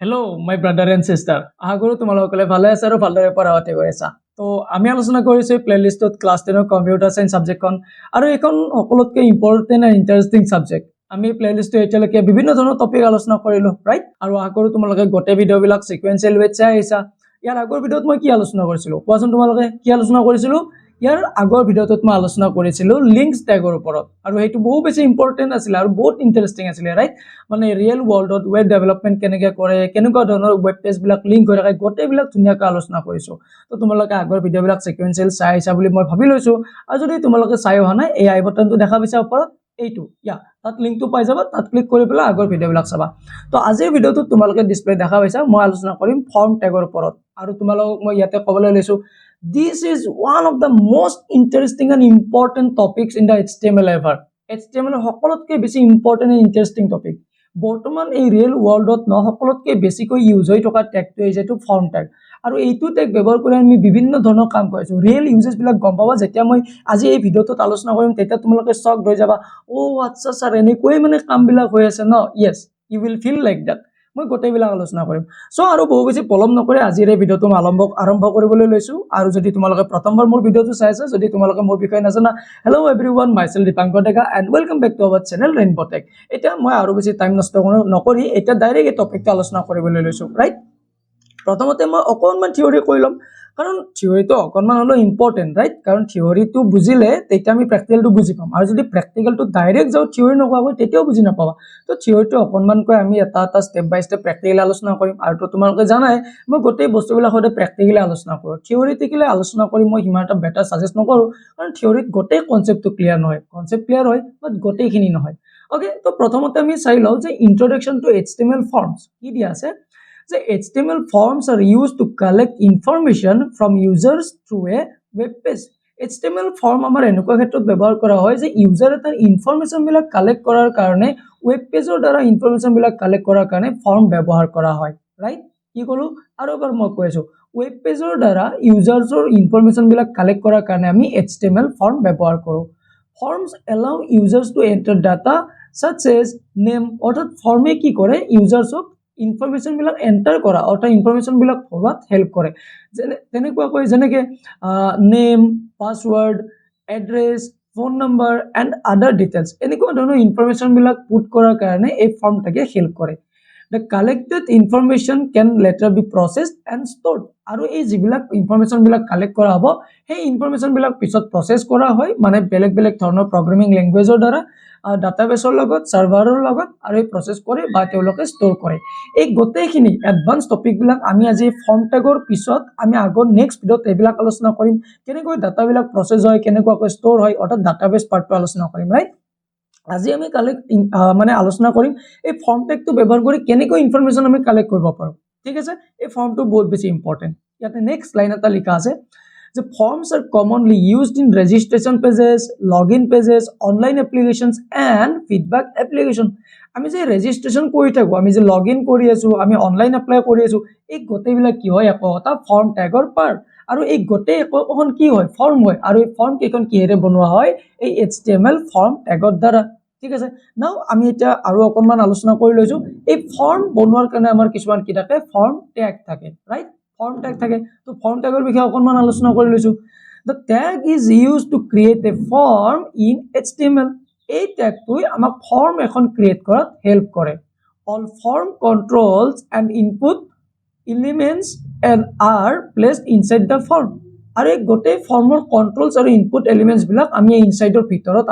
Hello' my brother and sister, আশা কৰোঁ তোমালোকসকলে ভালে আছে আৰু ভালদৰে পঢ়া-পাতি কৰি আছা। তো আমি আলোচনা কৰিছোঁ প্লেলিষ্টত ক্লাছ 10 কম্পিউটাৰ চায়েন্স ছাবজেক্টখন, আৰু এইখন সকলোতকৈ ইম্পৰ্টেণ্ট এণ্ড ইণ্টাৰেষ্টিং ছাবজেক্ট। আমি প্লেলিষ্টটো এতিয়ালৈকে বিভিন্ন ধৰণৰ টপিক আলোচনা কৰিলোঁ, ৰাইট? আৰু আশা কৰোঁ তোমালোকে গোটেই ভিডিঅ'বিলাক ছিকুৱেঞ্চিয়েল ৱেত চাই আহিছা। ইয়াৰ আগৰ ভিডিঅ'ত মই কি আলোচনা কৰিছিলোঁ কোৱাচোন? তোমালোকে কি আলোচনা কৰিছিলোঁ? ইয়াৰ আগৰ ভিডিঅ'টোত মই আলোচনা কৰিছিলোঁ লিংকছ টেগৰ ওপৰত, আৰু সেইটো বহুত বেছি ইম্পৰ্টেণ্ট আছিলে আৰু বহুত ইণ্টাৰেষ্টিং আছিলে, ৰাইট? মানে ৰিয়েল ৱৰ্ল্ডত ৱেব ডেভেলপমেণ্ট কেনেকৈ কৰে, কেনেকুৱা ধৰণৰ ৱেব পেজবিলাক লিংক হৈ থাকে, গোটেইবিলাক ধুনীয়াকৈ আলোচনা কৰিছোঁ। তো তোমালোকে আগৰ ভিডিঅ'বিলাক ছিকুৱেঞ্চিয়েল চাই আহিছা বুলি মই ভাবি লৈছোঁ। আৰু যদি তোমালোকে চাই অহা নাই, এই আই বটনটো দেখা পাইছা ওপৰত, এইটো তাত লিংকটো পাই যাবা, তাত ক্লিক কৰি পেলাই আগৰ ভিডিঅ'বিলাক চাবা। তো আজিৰ ভিডিঅ'টোত তোমালোকে ডিছপ্লে দেখা পাইছা, মই আলোচনা কৰিম ফৰ্ম টেগৰ ওপৰত। আৰু তোমালোকক মই ইয়াতে ক'বলৈ লৈছোঁ, this is one of the most interesting and important topics in the HTML ever. HTML সকলোতকৈ বেছি ইম্পৰ্টেণ্ট এণ্ড ইণ্টাৰেষ্টিং টপিক। বৰ্তমান এই ৰিয়েল ৱৰ্ল্ডত সকলোতকৈ বেছিকৈ ইউজ হৈ থকা টেগটো হৈছে এইটো ফৰ্ম টেগ। আৰু এইটো টেগ ব্যৱহাৰ কৰি আমি বিভিন্ন ধৰণৰ কাম কৰিছোঁ। ৰিয়েল ইউজেছবিলাক গম পাবা যেতিয়া মই আজি এই ভিডিঅ'টোত আলোচনা কৰিম, তেতিয়া তোমালোকে শ্বকড হৈ যাবা। আচ্ছা ছাৰ, এনেকৈয়ে মানে কামবিলাক হৈ আছে ন? Yes, you will feel like that. মই গোটেইবিলাক আলোচনা কৰিম। আৰু বহু বেছি পলম নকৰি আজিৰ এই ভিডিঅ'টো মই আৰম্ভ কৰিবলৈ লৈছোঁ। আৰু যদি তোমালোকে প্ৰথমবাৰ মোৰ ভিডিঅ'টো চাই আছা, যদি তোমালোকে মোৰ বিষয়ে নাজানা, hello' everyone, myself Dipankar Deka and welcome back to our channel Rainbow Tech. এতিয়া মই আৰু বেছি টাইম নষ্ট নকৰি এতিয়া ডাইৰেক্ট এই টপিকটো আলোচনা কৰিবলৈ লৈছোঁ, ৰাইট? প্ৰথমতে মই অকণমান থিয়ৰী কৈ ল'ম, কাৰণ থিয়ৰীটো অকণমান হ'লেও ইম্পৰ্টেণ্ট, ৰাইট? কাৰণ থিয়ৰীটো বুজিলে তেতিয়া আমি প্ৰেক্টিকেলটো বুজি পাম, আৰু যদি প্ৰেক্টিকেলটো ডাইৰেক্ট যাওঁ থিয়ৰী নোকোৱাকৈ, তেতিয়াও বুজি নাপাবা। তো থিয়ৰীটো অকণমানকৈ আমি এটা ষ্টেপ বাই ষ্টেপ প্ৰেক্টিকেলি আলোচনা কৰিম। আৰু তোমালোকে জানাই মই গোটেই বস্তুবিলাক সদায় প্ৰেক্টিকেলি আলোচনা কৰোঁ। থিয়ৰীটিকেলি আলোচনা কৰি মই সিমান এটা বেটাৰ ছাজেষ্ট নকৰোঁ, কাৰণ থিয়ৰীত গোটেই কনচেপ্টটো ক্লিয়াৰ নহয়। কনচেপ্ট ক্লিয়াৰ হয়, বাট গোটেইখিনি নহয়। অ'কে, তো প্ৰথমতে আমি চাই লওঁ যে ইন্ট্ৰডাকশ্যন টু HTML ফৰ্মছ কি দিয়া আছে। যে HTML forms are used to collect information from users through a web page. HTML form আমাৰ এনেকুৱা ক্ষেত্ৰত ব্যৱহাৰ কৰা হয় যে ইউজাৰ এটাৰ ইনফৰমেশ্যনবিলাক কালেক্ট কৰাৰ কাৰণে ৱেব পেজৰ দ্বাৰা ইনফৰমেশ্যনবিলাক কালেক্ট কৰাৰ কাৰণে ফৰ্ম ব্যৱহাৰ কৰা হয়, ৰাইট? কি ক'লোঁ আৰু এবাৰ মই কৈ আছোঁ, ৱেব পেজৰ দ্বাৰা ইউজাৰ্ছৰ ইনফৰমেশ্যনবিলাক কালেক্ট কৰাৰ কাৰণে আমি HTML ফৰ্ম ব্যৱহাৰ কৰোঁ। Forms allow users to enter data such as name, অৰ্থাৎ ফৰ্মে কি কৰে ইউজাৰ্ছক ইনফৰমেশ্যনবিলাক এণ্টাৰ কৰা, অৰ্থাৎ ইনফৰমেশ্যনবিলাক ভৰোৱাত হেল্প কৰে। তেনেকুৱাকৈ যেনেকৈ name, password, address, phone number and other details, এনেকুৱা ধৰণৰ ইনফৰমেশ্যনবিলাক পুট কৰাৰ কাৰণে এই ফৰ্মটাকে হেল্প কৰে। The collected information can later be processed and stored. আৰু এই যিবিলাক ইনফৰমেশ্যনবিলাক কালেক্ট কৰা হ'ব, সেই ইনফৰমেশ্যনবিলাক পিছত প্ৰচেছ কৰা হয়, মানে বেলেগ বেলেগ ধৰণৰ প্ৰগ্ৰামিং লেংগুৱেজৰ দ্বাৰা ডাটাবেছৰ লগত, ছাৰ্ভাৰৰ লগত, আৰু এই প্ৰচেছ কৰে বা তেওঁলোকে ষ্ট'ৰ কৰে। এই গোটেইখিনি এডভান্স টপিকবিলাক আমি আজি ফৰ্ম টেগৰ পিছত আমি আগৰ নেক্সট ভিডিঅ'ত এইবিলাক আলোচনা কৰিম, কেনেকৈ ডাটাবিলাক প্ৰচেছ হয়, কেনেকুৱাকৈ ষ্ট'ৰ হয়, অৰ্থাৎ ডাটাবেছ পাৰ্টটো আলোচনা কৰিম, ৰাইট? আজি আমি আলোচনা কৰিম এই ফৰ্ম টেগটো ব্যৱহাৰ কৰি কেনেকৈ ইনফৰমেশ্যন আমি কালেক্ট কৰিব পাৰোঁ, ঠিক আছে? এই ফৰ্মটো বহুত বেছি ইম্পৰ্টেণ্ট। ইয়াতে নেক্সট লাইন এটা লিখা আছে যে forms R commonly used in registration pages, login pages, online applications and feedback application. আমি যে ৰেজিষ্ট্ৰেশ্যন কৰি থাকোঁ, আমি যে লগ ইন কৰি আছোঁ, আমি অনলাইন এপ্লাই কৰি আছোঁ, এই গোটেইবিলাক কি হয় এটা ফৰ্ম টেগৰ পাৰ্ট। আৰু এই গোটেই একোখন কি হয় ফৰ্ম হয়, আৰু এই ফৰ্ম কেইখন কিহেৰে বনোৱা হয় এই HTML ফৰ্ম টেগৰ দ্বাৰা, ঠিক আছে? নাও আমি এতিয়া আৰু অকণমান আলোচনা কৰি লৈছোঁ। এই ফৰ্ম বনোৱাৰ কাৰণে আমাৰ কিছুমান কি থাকে, ফৰ্ম টেগ থাকে, ৰাইট? ফৰ্ম টেগ থাকে। তো ফৰ্ম টেগৰ বিষয়ে অকণমান আলোচনা কৰি লৈছোঁ। The tag is used to create a form in HTML. এই টেগটোৱে আমাক ফৰ্ম এখন ক্ৰিয়েট কৰাত হেল্প কৰে। All form controls and input elements are placed inside the form. আৰু এই গোটেই ফৰ্মৰ কণ্ট্ৰলছ আৰু ইনপুট এলিমেণ্টছবিলাক আমি ইনচাইডৰ ভিতৰত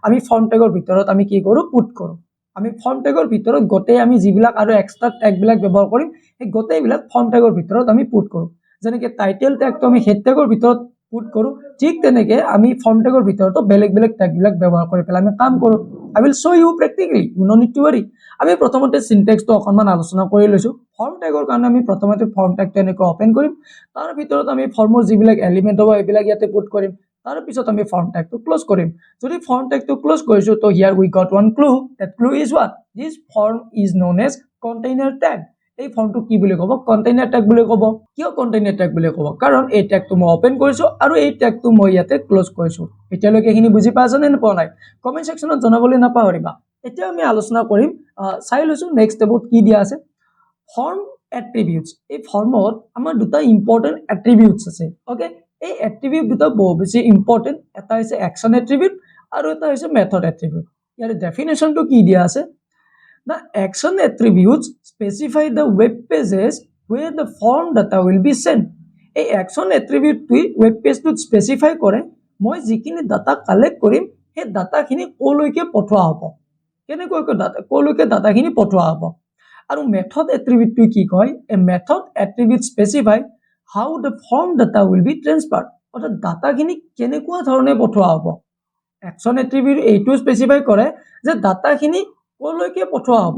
আমি ফৰ্ম টেগৰ ভিতৰত আমি কি কৰোঁ, পুট কৰোঁ। আমি ফৰ্ম টেগৰ ভিতৰত গোটেই আমি যিবিলাক আৰু এক্সট্ৰা টেগবিলাক ব্যৱহাৰ কৰিম, সেই গোটেইবিলাক ফৰ্ম টেগৰ ভিতৰত আমি পুট কৰোঁ। যেনেকৈ টাইটেল টেগটো আমি হেড টেগৰ ভিতৰত পুট কৰোঁ, ঠিক তেনেকৈ আমি ফৰ্ম টেগৰ ভিতৰতো বেলেগ বেলেগ টেগবিলাক ব্যৱহাৰ কৰি পেলাই আমি কাম কৰোঁ। I will show you practically, you no need to worry. আমি প্ৰথমতে চিনটেক্সটো অকণমান আলোচনা কৰি লৈছোঁ। ফৰ্ম টেগৰ কাৰণে আমি প্ৰথমতে ফৰ্ম টেগটো এনেকৈ অপেন কৰিম, তাৰ ভিতৰত আমি ফৰ্মৰ যিবিলাক এলিমেণ্ট হ'ব এইবিলাক ইয়াতে পুট কৰিম, তাৰপিছত আমি ফৰ্ম টেগটো ক্ল'জ কৰিম। যদি ফৰ্ম টেগটো ক্ল'জ কৰিছোঁ, so here we got one clue. That clue is what? This form is known as container tag. এই ফৰ্মটো কি বুলি ক'ব, কণ্টেইনাৰ টেগ বুলি ক'ব। কিয় কণ্টেইনাৰ টেগ বুলি ক'ব? কাৰণ এই টেগটো মই অপেন কৰিছোঁ আৰু এই টেগটো মই ইয়াতে ক্ল'জ কৰিছোঁ। এতিয়ালৈকে এইখিনি বুজি পাইছা নে পোৱা নাই? কমেণ্ট ছেকশ্যনত জনাবলৈ নাপাহৰিবা। এতিয়া আমি আলোচনা কৰিম, চাই লৈছোঁ নেক্সট ষ্টেপত কি দিয়া আছে। ফৰ্ম এট্ৰিবিউটছ এই ফৰ্মত আমাৰ দুটা ইম্পৰ্টেণ্ট এট্ৰিবিউটছ আছে ওকে এই এট্ৰিবিউট দুটা বহু বেছি ইম্পৰ্টেণ্ট এটা হৈছে একশ্যন এট্ৰিবিউট আৰু এটা হৈছে মেথড এট্ৰিবিউট ইয়াৰ ডেফিনেশ্যনটো কি দিয়া আছে The action attributes specify the web pages where the form data will be sent. এই action attribute টোই web page টোত specify কৰে মই যিখিনি ডাটা কালেক্ট কৰিম সেই ডাটাখিনি কলৈকে পঠোৱা হ'ব কেনেকৈ কলৈকে ডাটাখিনি পঠোৱা হ'ব আৰু মেথড এট্ৰিবিউট টোই কি কয় এ method attribute specify how the form data will be transferred অৰ্থাৎ ডাটাখিনি কেনেকুৱা ধৰণে পঠোৱা হ'ব action attribute এইটো স্পেসিফাই কৰে যে ডাটাখিনি কলৈকে পঠোৱা হ'ব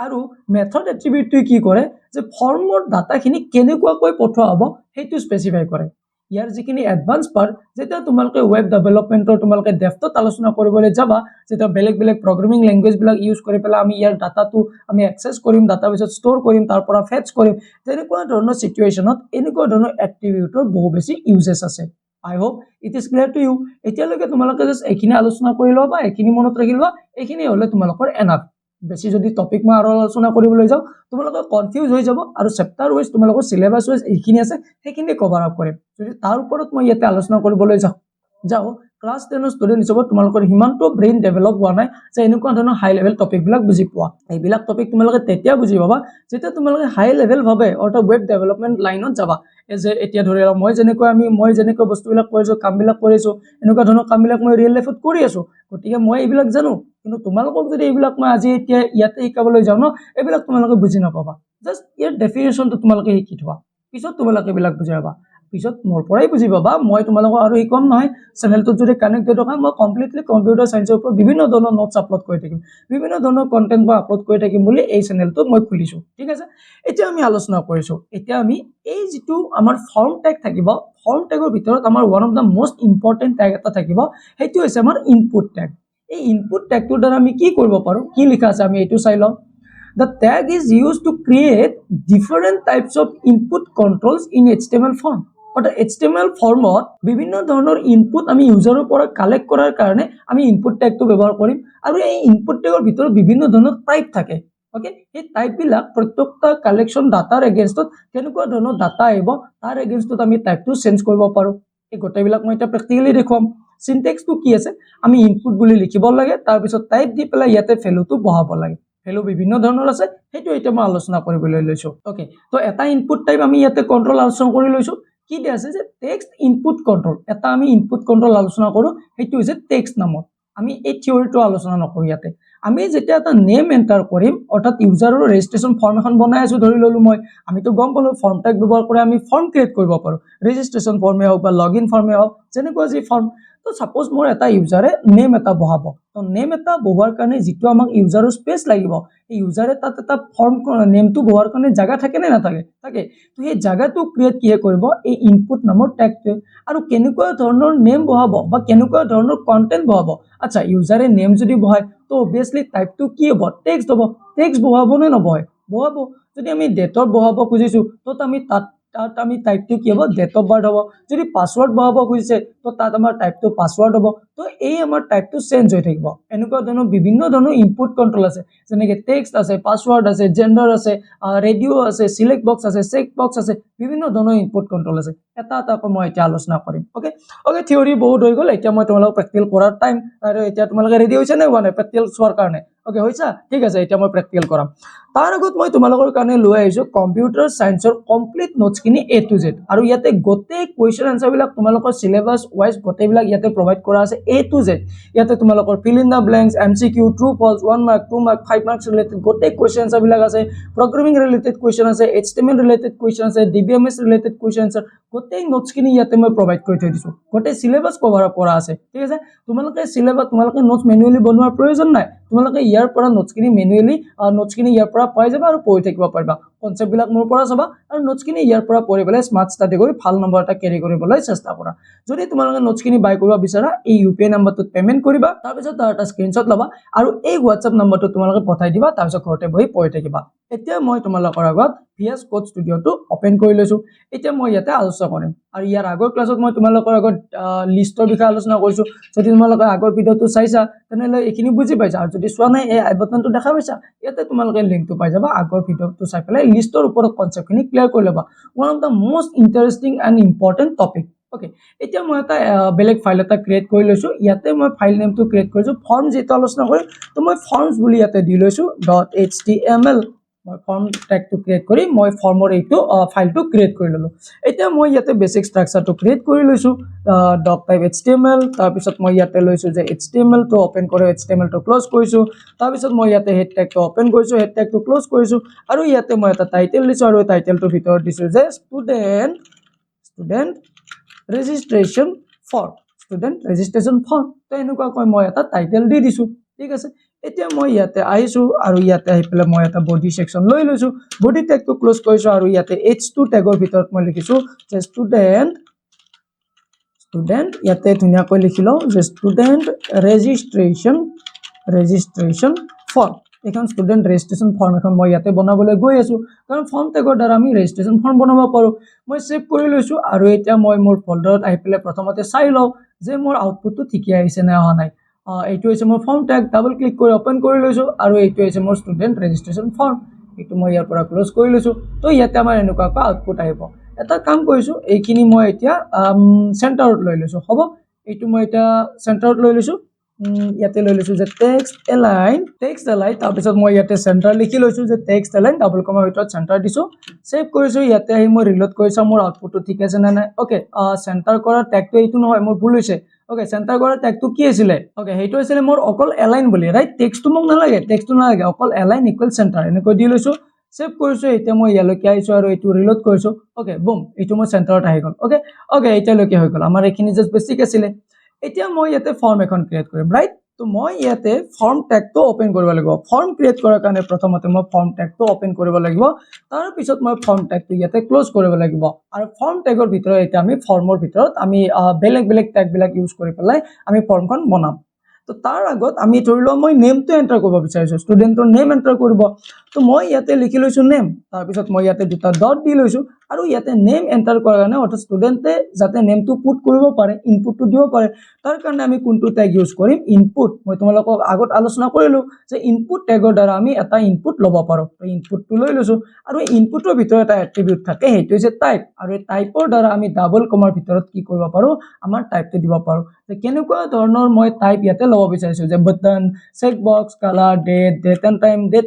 আৰু মেথড এট্ৰিবিউটটো কি কৰে যে ফৰ্মৰ ডাটাখিনি কেনেকুৱাকৈ পঠোৱা হ'ব সেইটো স্পেসিফাই কৰে ইয়াৰ যিখিনি এডভান্স পাৰ্ট যেটা তোমালোকে ওয়েব ডেভেলপমেন্টৰ তোমালোকে ডেফটত আলোচনা কৰিবলৈ যাবা যেটা বেলেগ বেলেগ প্ৰগ্ৰামিং ল্যাঙ্গুৱেজ বিলাক ইউজ কৰি পেলাই আমি ইয়াৰ ডাটাটো আমি এক্সেস কৰিম ডাটাবেছত ষ্টৰ কৰিম তাৰ পৰা ফেচ কৰিম তেনেকুৱা ধৰণৰ সিচুৱেচনত এনেকুৱা ধৰণৰ এট্ৰিবিউটৰ বহু বেছি ইউজেস আছে I hope it is clear to you. এতিয়ালৈকে তোমালোকে জাস্ট এখিনি আলোচনা কৰি লবা এখিনি মনত ৰাখি লবা এখিনি হলে তোমালোকৰ এনাফ বেছি যদি টপিক মই আৰু আলোচনা কৰিবলৈ যাও তোমালোকে কনফিউজ হৈ যাব আৰু চেপ্টাৰ ওয়াইজ তোমালোকৰ সিলেবাস ওয়াইজ এখিনি আছে সেইখিনি কভাৰ আপ কৰিম যদি তাৰ ওপৰত মই ইয়াতে আলোচনা কৰিবলৈ যাও ক্লাস 10 ষ্টুডেন্ট হিচাপে তোমালোকৰ হিমানটো ব্ৰেইন ডেভেলপ হোৱা নাই যে এনেকুৱা ধৰণৰ হাই লেভেল টপিক বিলাক বুজি পোৱা এইবিলাক টপিক তোমালোকে তেতিয়া বুজি পাবা যেতিয়া তোমালোকে হাই লেভেল ভাবে অৰ্থাৎ ওয়েব ডেভেলপমেন্ট লাইনত যাবা যে এতিয়া ধৰি লও মই যেনেকৈ বস্তুবিলাক কৰিছো কামবিলাক কৰিছো এনেকুৱা ধৰণৰ কামবিলাক মই ৰিয়েল লাইফত কৰি আছো গতিকে মই এইবিলাক জানো কিন্তু তোমালোকক যদি এইবিলাক মই আজি এতিয়া ইয়াতে শিকাবলৈ যাও ন এইবিলাক তোমালোকে বুজি নাপাবা জাস্ট ইয়াৰ ডেফিনেশনটো তোমালোকে শিকি থোৱা পিছত তোমালোকে এইবিলাক বুজি পাবা পিছত মোৰ পৰাই বুজি পাবা মই তোমালোকক আৰু শিকাম নহয় চেনেলটো যদি কানেক্ট থকা মই কমপ্লিটলি কম্পিউটাৰ সায়েন্সৰ ওপৰত বিভিন্ন ধৰণৰ নোটছ আপলোড কৰি থাকিম বিভিন্ন ধৰণৰ কন্টেন্ট মই আপলোড কৰি থাকিম বুলি এই চেনেলটো মই খুলিছো ঠিক আছে এতিয়া আমি আলোচনা কৰিছো এতিয়া আমি এই যেটো আমাৰ ফৰ্ম ট্যাগ থাকিব ফৰ্ম ট্যাগৰ ভিতৰত আমাৰ one of the most important tag এটা থাকিব হেতু হৈছে আমাৰ ইনপুট ট্যাগ এই ইনপুট ট্যাগটোৰ দ্বাৰা আমি কি কৰিব পাৰো কি লিখা আছে আমি এটো চাই লওঁ The tag is used to create different types of input controls in HTML form. অর্থাৎ HTML ফর্মত বিভিন্ন ধৰণৰ ইনপুট আমি ইউজাৰৰ পৰা কালেক্ট কৰাৰ কাৰণে আমি ইনপুট ট্যাগটো ব্যৱহাৰ কৰিম আৰু এই ইনপুট ট্যাগৰ ভিতৰত বিভিন্ন ধৰণৰ টাইপ থাকে ওকে এই টাইপ বিলাক প্ৰত্যেকটা কালেকশন ডাটাৰ এগেইনষ্টত কেনেকুৱা ধৰণৰ ডাটা আহিব তাৰ এগেইনষ্টত আমি টাইপটো চেঞ্জ কৰিব পাৰো এই গোটেইবিলাক মই এটা প্ৰ্যাকটিক্যালি দেখুৱাম সিনট্যাক্সটো কি আছে আমি ইনপুট বুলি লিখিব লাগে তাৰ পিছত টাইপ দি পেলাই ইয়াতে ভ্যালুটো বহাব লাগে ভ্যালু বিভিন্ন ধৰণৰ আছে হেতু এটা মই আলোচনা কৰিবলৈ লৈছো ওকে তো এটা ইনপুট টাইপ আমি ইয়াতে কন্ট্ৰোল আলোচনা কৰি লৈছো কি দিয়া আছে যে টেক্সট ইনপুট কন্ট্ৰোল এটা আমি ইনপুট কন্ট্ৰোল আলোচনা কৰো হেতু হৈছে টেক্সট নামত আমি এই থিওৰিটো আলোচনা নকৰো ইয়াতে আমি যেতিয়া এটা নেম এন্টাৰ কৰিম অৰ্থাৎ ইউজাৰৰ ৰেজিষ্ট্ৰেচন ফৰ্ম এখন বনাই আছো ধৰি ললো মই আমি তো গম পালো ফৰ্ম ট্যাগ ব্যৱহাৰ কৰি আমি ফৰ্ম ক্ৰিয়েট কৰিব পাৰো ৰেজিষ্ট্ৰেচন ফৰ্মে হওক বা লগইন ফৰ্মে হওক যেনেকুৱা যি ফৰ্ম তো সাপোজ মোৰ এটা ইউজাৰে নেম এটা বহাব তো নেম এটা বহাৰ কাৰণে যেটো আমাক ইউজাৰৰ স্পেস লাগিব এই ইউজাৰে তাত এটা ফৰ্ম নেমটো বহাৰ কাৰণে জায়গা থাকে নে নাথাকে থাকে তো এই জায়গাটো ক্ৰিয়েট কিহে কৰিব এই ইনপুট নামৰ ট্যাগটো আৰু কেনেকুৱা ধৰণৰ নেম বহাব বা কেনেকুৱা ধৰণৰ কন্টেন্ট বহাব আচ্ছা ইউজাৰে নেম যদি বহায় তো অবিয়াসলি টাইপটো কি হ'ব টেক্সট হ'ব টেক্সট বহাব নে নবহায় বহাব যদি আমি ডেটৰ বহাব খুজিছো তো আমি তাত আমি টাইপটো কি হ'ব ডেট অফ বাৰ্থ হ'ব যদি পাসওয়াৰ্ড বহাব খুজিছে তো তাত আমাৰ টাইপটো পাসওয়াৰ্ড হ'ব তো এই আমাৰ টাইপটো চেঞ্জ হৈ থাকিব এনেকুৱা ধৰণৰ বিভিন্ন ধৰণৰ ইনপুট কন্ট্ৰোল আছে যেনেকৈ টেক্সট আছে পাসওয়াৰ্ড আছে জেন্ডাৰ আছে ৰেডিও আছে সিলেক্ট বক্স আছে চেক বক্স আছে বিভিন্ন ধৰণৰ ইনপুট কন্ট্ৰোল আছে এটা মই এতিয়া আলোচনা কৰিম ওকে ওকে থিওৰি বহুত হৈ গ'ল এতিয়া মই তোমালোকক প্ৰ্যাকটিক্যাল কৰাৰ টাইম আৰু এতিয়া তোমালোকে ৰেডি হৈছে নে হোৱা নাই প্ৰ্যাকটিক্যাল চোৱাৰ কাৰণে ওকে হৈছে ঠিক আছে এতিয়া মই প্ৰ্যাকটিক্যাল কৰাম তাৰ আগত মই তোমালোকৰ কাৰণে লৈ আহিছো কম্পিউটাৰ সায়েন্সৰ কমপ্লিট নোটছ কিনি A to Z আৰু ইয়াতে গোটেই কোৱেশ্চন আনসাৰ বিলাক তোমালোকৰ সিলেবাস ওয়াইজ গোটেইবিলাক ইয়াতে প্ৰভাইড কৰা আছে A to Z ইয়াতে তোমালোকৰ fill in the blanks MCQ true false 1 mark 2 mark 5 marks related গোটেই কোৱেশ্চন আনসাৰ বিলাক আছে প্ৰগ্ৰামিং ৰিলেটেড কোৱেশ্চন আছে HTML ৰিলেটেড কোৱেশ্চন আছে DBMS ৰিলেটেড কোৱেশ্চন আছে গোটেই নোটছ কিনি ইয়াতে মই প্ৰভাইড কৰি থৈ দিছো গোটেই সিলেবাস কভাৰ আপ কৰা আছে ঠিক আছে তোমালোকে সিলেবাস তোমালোকে নোটছ ম্যানুয়ালি বনোৱাৰ প্ৰয়োজন নাই তোমালোকে ইয়াৰ পৰা নোটছ কিনি ম্যানুয়ালি নোটছ কিনি ইয়াৰ পৰা পাই যাবা আৰু পঢ়ি থাকিব পাৰিবা কনসেপ্ট বিলাক মোৰ পৰা চাবা আৰু নোটছ কিনি ইয়াৰ পৰা পঢ়ি পেলাই স্মাৰ্ট ষ্টাডি কৰি ভাল নম্বৰ এটা ক্যাৰি কৰিবলৈ চেষ্টা কৰা যদি তোমালোকে নোটছ কিনি বাই কৰিব বিচাৰা এই UPI নম্বৰটোত পেমেন্ট কৰিবা তাৰ পিছত তাৰ এটা স্ক্ৰিনশ্বট লবা আৰু এই WhatsApp নম্বৰটো তোমালোকে পঠাই দিবা তাৰ পিছত ঘৰতে বহি পঢ়ি থাকিবা এতিয়া মই তোমালোকৰ আগত VS Code Studio টো ওপেন কৰি লৈছো এতিয়া মই ইয়াতে আলোচনা কৰিম আৰু ইয়াৰ আগৰ ক্লাছত মই তোমালোকৰ আগত লিষ্টৰ বিষয়ে আলোচনা কৰিছো যদি তোমালোকে আগৰ ভিডিঅটো চাইছা তেনেহলে এইখিনি বুজি পাইছা আৰু যদি চোৱা নাই এই আই বাটনটো দেখা পাইছা ইয়াতে তোমালোকে লিংকটো পাই যাবা আগৰ ভিডিঅটো চাই পেলাই লিষ্টৰ ওপৰত কনসেপ্টখিনি ক্লিয়াৰ কৰি ল'বা one of the most interesting and important topic okay এতিয়া মই এটা বেলেগ ফাইল এটা ক্ৰিয়েট কৰি লৈছো ইয়াতে মই ফাইল নেমটো ক্ৰিয়েট কৰিছো ফৰ্ম যেটা আলোচনা কৰিম তো মই ফৰ্মছ বুলি ইয়াতে দি লৈছো .html মই ফৰ্ম ট্যাগটো ক্ৰিয়েট কৰি মই ফৰ্মৰ এইটো ফাইলটো ক্ৰিয়েট কৰি ললো এতিয়া মই ইয়াতে বেসিক স্ট্ৰাকচাৰটো ক্ৰিয়েট কৰি লৈছো ডক টাইপ html তাৰ পিছত মই ইয়াতে লৈছো যে html টো ওপেন কৰি html টো ক্লোজ কৰিছো তাৰ পিছত মই ইয়াতে হেড ট্যাগটো ওপেন কৰিছো হেড ট্যাগটো ক্লোজ কৰিছো আৰু ইয়াতে মই এটা টাইটেল দিছো আৰু টাইটেলটোৰ ভিতৰত দিছো যে student registration form student registration form তো এনেকুৱা কৈ মই এটা টাইটেল দি দিছো ঠিক আছে এতিয়া মই ইয়াতে আইছো আৰু ইয়াতে আহি পেলাই মই এটা বডি সেকশন লৈ লৈছো বডি ট্যাগটো ক্লোজ কৰিছো আৰু ইয়াতে h2 ট্যাগৰ ভিতৰত মই লিখিছো যে ষ্টুডেন্ট ইয়াতে ধুনিয়াকৈ লিখিলো যে ষ্টুডেন্ট registration form এখন ষ্টুডেন্ট ৰেজিষ্ট্ৰেচন ফৰ্ম এখন মই ইয়াতে বনাবলৈ গৈ আছো কাৰণ ফৰ্ম ট্যাগৰ দ্বাৰা আমি ৰেজিষ্ট্ৰেচন ফৰ্ম বনাব পাৰো মই সেভ কৰি লৈছো আৰু এতিয়া মই মোৰ ফোল্ডাৰত আহি পেলাই প্ৰথমতে চাই লও যে মোৰ আউটপুটটো ঠিকই আহিছে নে অহা নাই এইটো হৈছে মোৰ ফৰ্ম ট্যাগ ডাবল ক্লিক কৰি ওপেন কৰি লৈছো আৰু এইটো হৈছে মোৰ ষ্টুডেন্ট ৰেজিষ্ট্ৰেচন ফৰ্ম এইটো মই ইয়াৰ পৰা ক্লোজ কৰি লৈছো তো ইয়াতে আমাৰ এনেকুৱা আউটপুট আহিব এটা কাম কৰিছো এইখিনি মই এতিয়া চেন্টাৰত লৈ লৈছো হ'ব এইটো মই এতিয়া চেন্টাৰত লৈ লৈছো ইয়াতে লৈ লৈছো যে টেক্সট এলাইন তাৰ পিছত মই ইয়াতে চেন্টাৰ লিখি লৈছো যে টেক্সট এলাইন ডাবল কমা ভিতৰত চেন্টাৰ দিছো সেভ কৰিছো ইয়াতে আহি মই ৰিলোড কৰিছো মোৰ আউটপুটটো ঠিক আছে নে নাই ওকে চেন্টাৰ কৰা ট্যাগটো এইটো নহয় মোৰ ভুল হৈছে ওকে চেন্টাৰ কৰা ট্যাগটো কি আছিল ওকে হেইটো আছিল মোৰ অকল এলাইন বুলি ৰাইট টেক্সটটো মোক নালাগে অকল এলাইন ইকুৱেল চেন্টাৰ এনেকৈ দি লৈছো সেভ কৰিছো এতিয়া মই ইয়ালৈকে আইছো আৰু এইটো ৰিলোড কৰিছো ওকে বুম এইটো মই চেন্টাৰত আহি গল ওকে এতিয়ালৈকে হৈ গল আমাৰ এইখিনি জাস্ট বেসিক আছিল এতিয়া মই ইয়াতে ফৰ্ম এখন ক্ৰিয়েট কৰিম ৰাইট তো মই ইয়াতে ফৰ্ম ট্যাগটো ওপেন কৰিব লাগিব ফৰ্ম ক্ৰিয়েট কৰাৰ কাৰণে প্ৰথমতে মই ফৰ্ম ট্যাগটো ওপেন কৰিব লাগিব তাৰ পিছত মই ফৰ্ম ট্যাগটো ইয়াতে ক্লোজ কৰিব লাগিব আৰু ফৰ্ম ট্যাগৰ ভিতৰত এটা আমি ফৰ্মৰ ভিতৰত আমি বেলেগ ট্যাগ বিলাক ইউজ কৰি পেলাই আমি ফৰ্মখন বনাম তো তাৰ আগত আমি ধৰিলো মই নেমটো এন্টাৰ কৰিব বিচাৰিছো ষ্টুডেন্টৰ নেম এন্টাৰ কৰিব তো মই ইয়াতে লিখি লৈছো নেম তাৰ পিছত মই ইয়াতে দুটা ডট দি লৈছো আৰু ইয়াতে নেম এন্টাৰ কৰাৰ কাৰণে অৰ্থাৎ ষ্টুডেন্টে যাতে নেমটো পুট কৰিব পাৰে ইনপুটটো দিব পাৰে তাৰ কাৰণে আমি কোনটো ট্যাগ ইউজ কৰিম ইনপুট মই তোমালোকক আগত আলোচনা কৰিলো যে ইনপুট ট্যাগৰ দ্বাৰা আমি এটা ইনপুট লব পাৰো তো ইনপুটটো লৈ লৈছো আৰু ইনপুটৰ ভিতৰত এটা এট্ৰিবিউট থাকে হেইটো হৈছে টাইপ আৰু এই টাইপৰ দ্বাৰা আমি ডাবল কমাৰ ভিতৰত কি কৰিব পাৰো আমাৰ টাইপটো দিব পাৰো যে কেনেকুৱা ধৰণৰ মই টাইপ ইয়াতে লব বিচাৰিছো যে button check box colour date and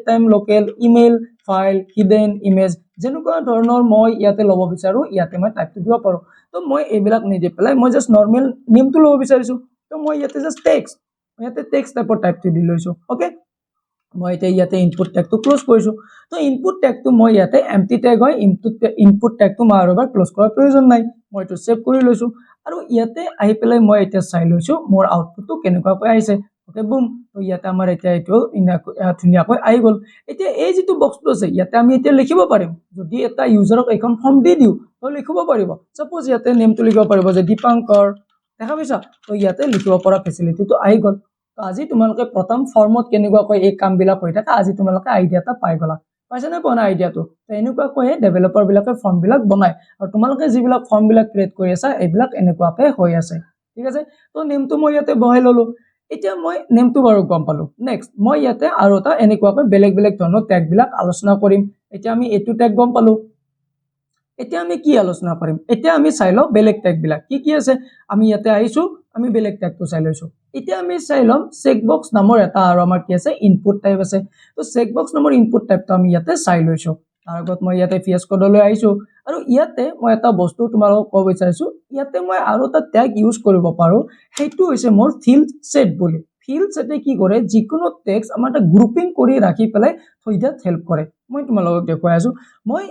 time locale email file hidden image যেনেকুৱা ধৰণৰ মই ইয়াতে লব বিচাৰো ইয়াতে মই টাইপটো দিব পাৰো তো মই এইবিলাক নিদি পেলাই মই জাস্ট নৰমাল নেমটো লব বিচাৰিছো তো মই ইয়াতে জাস্ট টেক্সট টাইপৰ টাইপটো দি লৈছো ওকে মই এতিয়া ইয়াতে ইনপুট ট্যাগটো ক্লোজ কৰিছো তো ইনপুট ট্যাগটো মই ইয়াতে এম্পটি ট্যাগ হয় ইনপুট ট্যাগটো মই আৰু এবাৰ ক্লোজ কৰাৰ প্ৰয়োজন নাই মই এটো সেভ কৰি লৈছো আৰু ইয়াতে আহি পেলাই মই এতিয়া চাই লৈছো মোৰ আউটপুটটো কেনেকুৱাকৈ আহিছে ওকে বুম তো ইয়াতে আমাৰ এতিয়া এইটো ধুনিয়াকৈ আহি গল এতিয়া এই যেটো বক্সটো আছে ইয়াতে আমি এতিয়া লিখিব পাৰিম যদি এটা ইউজাৰক এখন ফৰ্ম দি দিও তো লিখিব পাৰিব সাপোজ ইয়াতে নেমটো লিখিব পাৰিব যে দীপাঙ্কৰ দেখা পাইছা তো ইয়াতে লিখিব পৰা ফেসিলিটিটো আহি গল তো আজি তোমালোকে প্ৰথম ফৰ্মত কেনেকুৱাকৈ এই কামবিলাক হৈ থাকে আজি তোমালোকে আইডিয়া এটা পাই গলা পাইছা নে পোৱা আইডিয়াটো তো এনেকুৱাকৈ ডেভেলপাৰ বিলাকে ফৰ্ম বিলাক বনায় আৰু তোমালোকে যিবিলাক ফৰ্ম বিলাক ক্ৰিয়েট কৰি আছা এইবিলাক এনেকুৱাকৈ হৈ আছে ঠিক আছে তো নেমটো মই ইয়াতে বহাই ললো এতিয়া মই নেমটো বাৰু গম পালো নেক্সট মই ইয়াতে আৰু এটা এনেকুৱাকৈ বেলেগ ধৰণৰ ট্যাগ বিলাক আলোচনা কৰিম এতিয়া আমি এটো ট্যাগ গম পালো এতিয়া আমি কি আলোচনা কৰিম এতিয়া আমি চাই লও বেলেগ ট্যাগ বিলাক কি আছে আমি ইয়াতে আইছো আমি বেলেগ ট্যাগটো চাই লৈছো এতিয়া আমি চাই লম চেকবক্স নামৰ এটা আৰু আমাৰ কি আছে ইনপুট টাইপ আছে তো চেকবক্স নামৰ ইনপুট টাইপটো আমি ইয়াতে চাই লৈছো তাৰ আগত মই ইয়াতে VS কোডলৈ আইছো আৰু ইয়াতে মই এটা বস্তু তোমালোকক ক'ব বিচাৰিছো ইয়াতে মই আৰু এটা ট্যাগ ইউজ কৰিব পাৰো হেইটো হৈছে মোৰ ফিল্ড সেট বুলি ফিল্ড সেটে কি কৰে যিকোনো টেক্সট আমাৰ এটা গ্ৰুপিং কৰি ৰাখি পেলাই থৈ দিয়াত হেল্প কৰে মই তোমালোকক দেখুৱাই আছো মই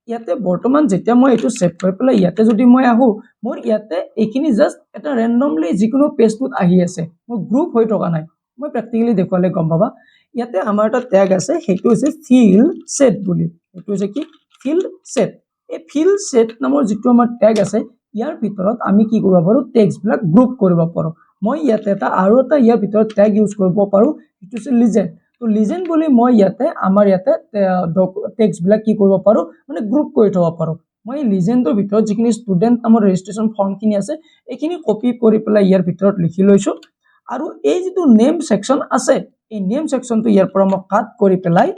ইয়াতে বৰ্তমান যেতিয়া মই এটো সেভ কৰি পেলাই ইয়াতে যদি মই আহো মোৰ ইয়াতে এইখিনি জাস্ট এটা ৰেন্ডমলি যিকোনো পেজটোত আহি আছে মই গ্ৰুপ হৈ থকা নাই মই প্ৰ্যাকটিক্যালি দেখুৱালে গম পাবা ইয়াতে আমাৰ এটা ট্যাগ আছে হেইটো হৈছে ফিল্ড সেট বুলি এটো হৈছে কি ফিল্ড সেট এই ফিল্ড সেট নামৰ যিটো আমাৰ ট্যাগ আছে ইয়াৰ ভিতৰত আমি কি কৰিব পাৰো টেক্সট বিলাক গ্ৰুপ কৰিব পাৰো মই ইয়াতে এটা আৰু এটা ইয়াৰ ভিতৰত ট্যাগ ইউজ কৰিব পাৰো এটো হৈছে লিজেন্ড তো লিজেন্ড বুলি মই ইয়াতে আমাৰ ইয়াতে টেক্সট বিলাক কি কৰিব পাৰো মানে গ্ৰুপ কৰি থব পাৰো মই লিজেণ্ডৰ ভিতৰত যিখিনি ষ্টুডেণ্ট নামৰ ৰেজিষ্ট্ৰেশ্যন ফৰ্মখিনি আছে এইখিনি কপি কৰি পেলাই ইয়াৰ ভিতৰত লিখি লৈছোঁ আৰু এই যিটো নেম ছেকশ্যন আছে এই নেম ছেকশ্যনটো ইয়াৰ পৰা মই কাট কৰি পেলাই